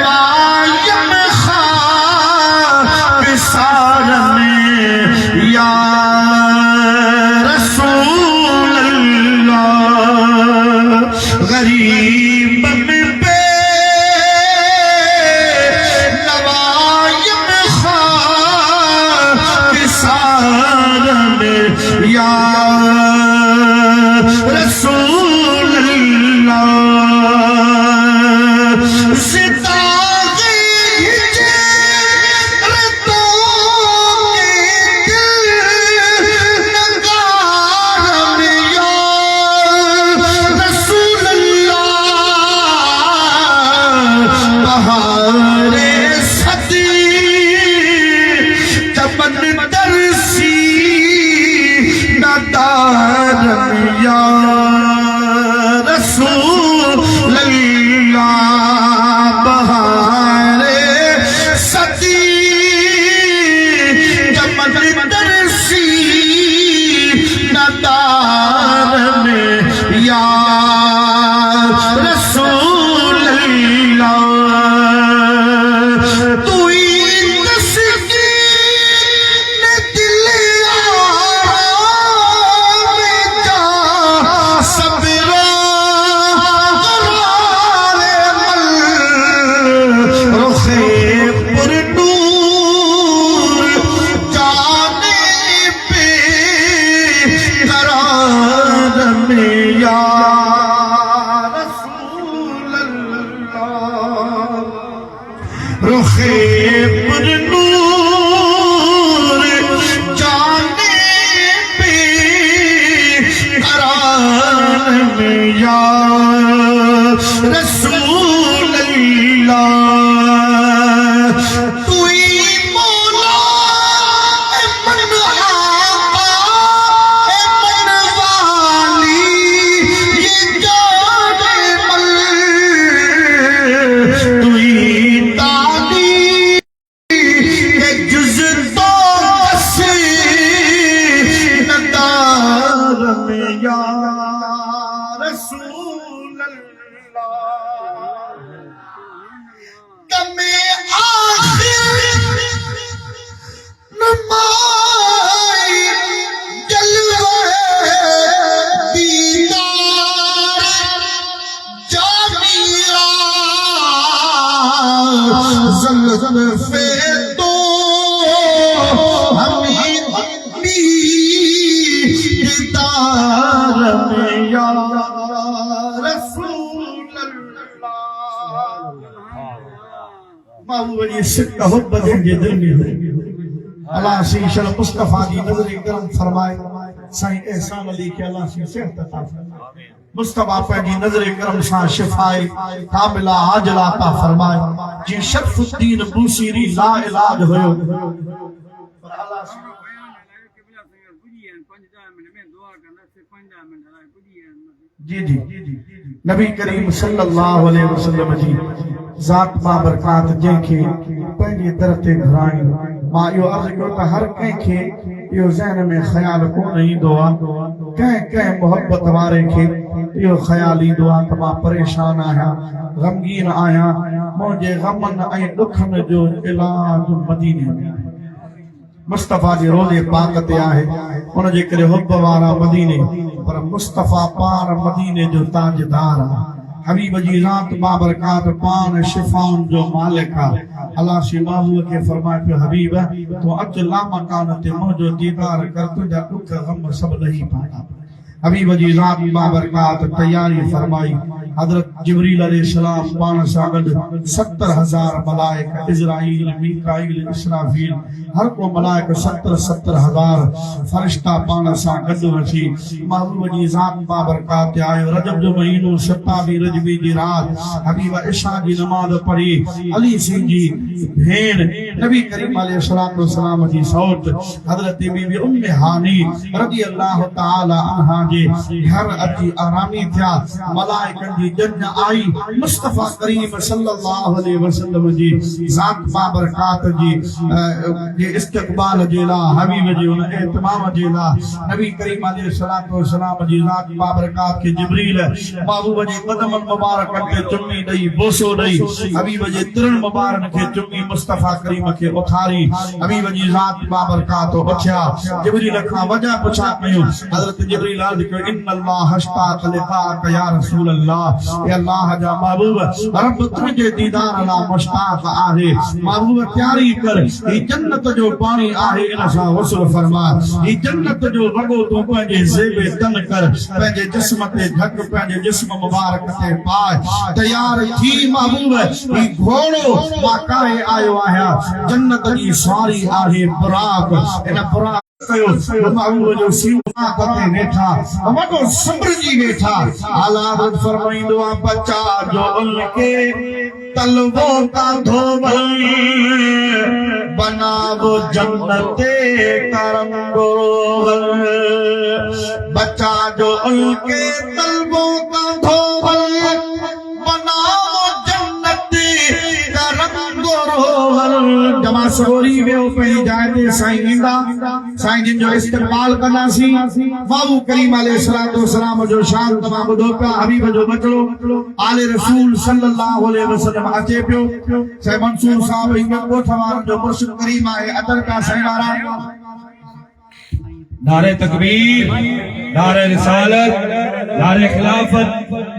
रुखे पुरनूर जाने पे करार में या रसूल अल्लाह तू ही मौला ए मन आका ए मन वाली ये जाने मल तू ही ताली ये जुज़ तो बस नदार में या रसूल अल्लाह तमे आखिर नमाई जलवे दीदार जामिया ज़ल्फ़े तो हमें अपनी दीदार में या रसूल अल्लाह बाबू वली सिक्का हुब्ब देंगे दिल में अल्लाह से शल मुस्तफा की नजर करम फरमाए साईं एहसान अली के अल्लाह से सेहत अता फरमाए मुस्तफा पे जी नजर करम सा शिफाए कामिला आजला अता फरमाए जी शरफुद्दीन बूसीरी ला इलाज होयो पर अल्लाह से जी जी नबी करीम सल्लल्लाहु अलैहि वसल्लम जी ज़ात बाबरकात जंहिंखे पंहिंजे दर ते घुराई मां इहो अर्ज़ु कयो त हर कंहिंखे इहो ज़हन में ख़्याल कोन ईंदो आहे कंहिं मोहब्बत वारे खे इहो ख़्याल ईंदो आहे त मां परेशान आहियां ग़मगीन आहियां मुंहिंजे ग़मनि ऐं ॾुखनि जो इलाज मदीने में मुस्तफा जे रोज़े पाक ते आहे उन जे करे हुब्ब वारा मदीने पर मुस्तफा पान मदीने जो ताजदार आहे हबीब जी ज़ात बाबरकात पान शिफाउन जो मालिक आहे अल्लाह से महबूब के फरमाए पियो हबीब तो अच ला मकान ते मुंहिंजो दीदार कर तुंहिंजा ॾुख ग़म सभु लही पाया हबीब जी ज़ात बाबरकात तैयारी फरमाई हजरत जिब्रील अलैहिस्सलाम पान सां गॾु 70,000 मलाइका इज़राइल मीकाईल इसराफील हर को मलाइक 70,000 फरिश्ता पान सां गॾु अची महबूब जी ज़ात बाबरकात ते आयो रजब जो महीनो 27 रजबी जी रात हबीब इशा जी नमाज़ पढ़ी अली सिंह जी भेण नबी करीम अलैहिस्सलाम जी सौत हजरत बीबी उम्मे हानी रज़ी अल्लाह तआला अन्हा जे घर अची आरामी थिया मलाइकनि जी जंज आई मुस्तफा करीम सल्लल्लाहु अलैहि वसल्लम जी ज़ात बाबरकात जी इस्तक़बाल जे ला हबीब जी उन एहतमाम जे ला नबी करीम अलैहिस्सलाम जी ज़ात बाबरकात के जिब्रील महबूब जे कदम मुबारक ते चुम्मी ॾई बोसो ॾई हबीब जे तिरन मुबारक खे चुम्मी मुस्तफा करीम खे उथारी हबीब जी ज़ात बाबरकात उथिया जिब्रील खां वजह पुछा कयो हज़रत जिब्रील अर्ज़ कयो इन्नल्लाह हश्ताक लिक़ाक या रसूल अल्लाह ए अल्लाह जा महबूब रब तुझे दीदार ला मुश्ताक आहे महबूब तैयारी कर ई जन्नत जो पानी आहे इन सां वसूल फरमा ई जन्नत जो वगो तू पंहिंजे ज़ेबे तन कर पंहिंजे जिस्म ते ढक पंहिंजे जिस्म मुबारक ते पाए तैयार थी महबूब ई घोड़ो वाकाए आयो आहियां जन्नत जी सवारी आहे बुराक इन बुराक महबूब जो सीवा कते वेठा वॾो सब्र जी वेठा हालात फरमाईंदो आहे बचा जो उनके तलवो का धोबल बनावो जन्नते करम गोवल बचा जो उनके तलवो का धोबल बनावो जन्नते करम गोवल जमा सरोरी वियो पंहिंजी जाइ ते साईं ईंदा साईं जिन जो इस्तक़बाल कंदासीं बाबू करीम अलैहिस्सलाम जो शान तमाम ॿुधो पिया हबीब जो बचड़ो आले रसूल सल्लल्लाहु अलैहि वसल्लम अचे पियो साईं मंसूर साहब हिंग ॻोठवार जो मुर्शिद करीम आहे अदर का साईं वारा नारे तकबीर नारे रिसालत नारे खिलाफत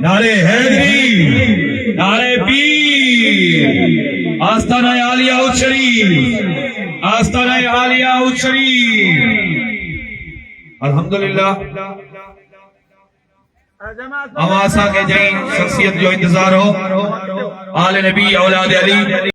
नारे हैदरी नारे पीर आस्ताना आलिया उद शरीफ आस्ताना आलिया उद शरीफ अल्हम्दुलिल्लाह अवासा के जई शख्सियत जो इंतजार हो आले नबी औलाद अली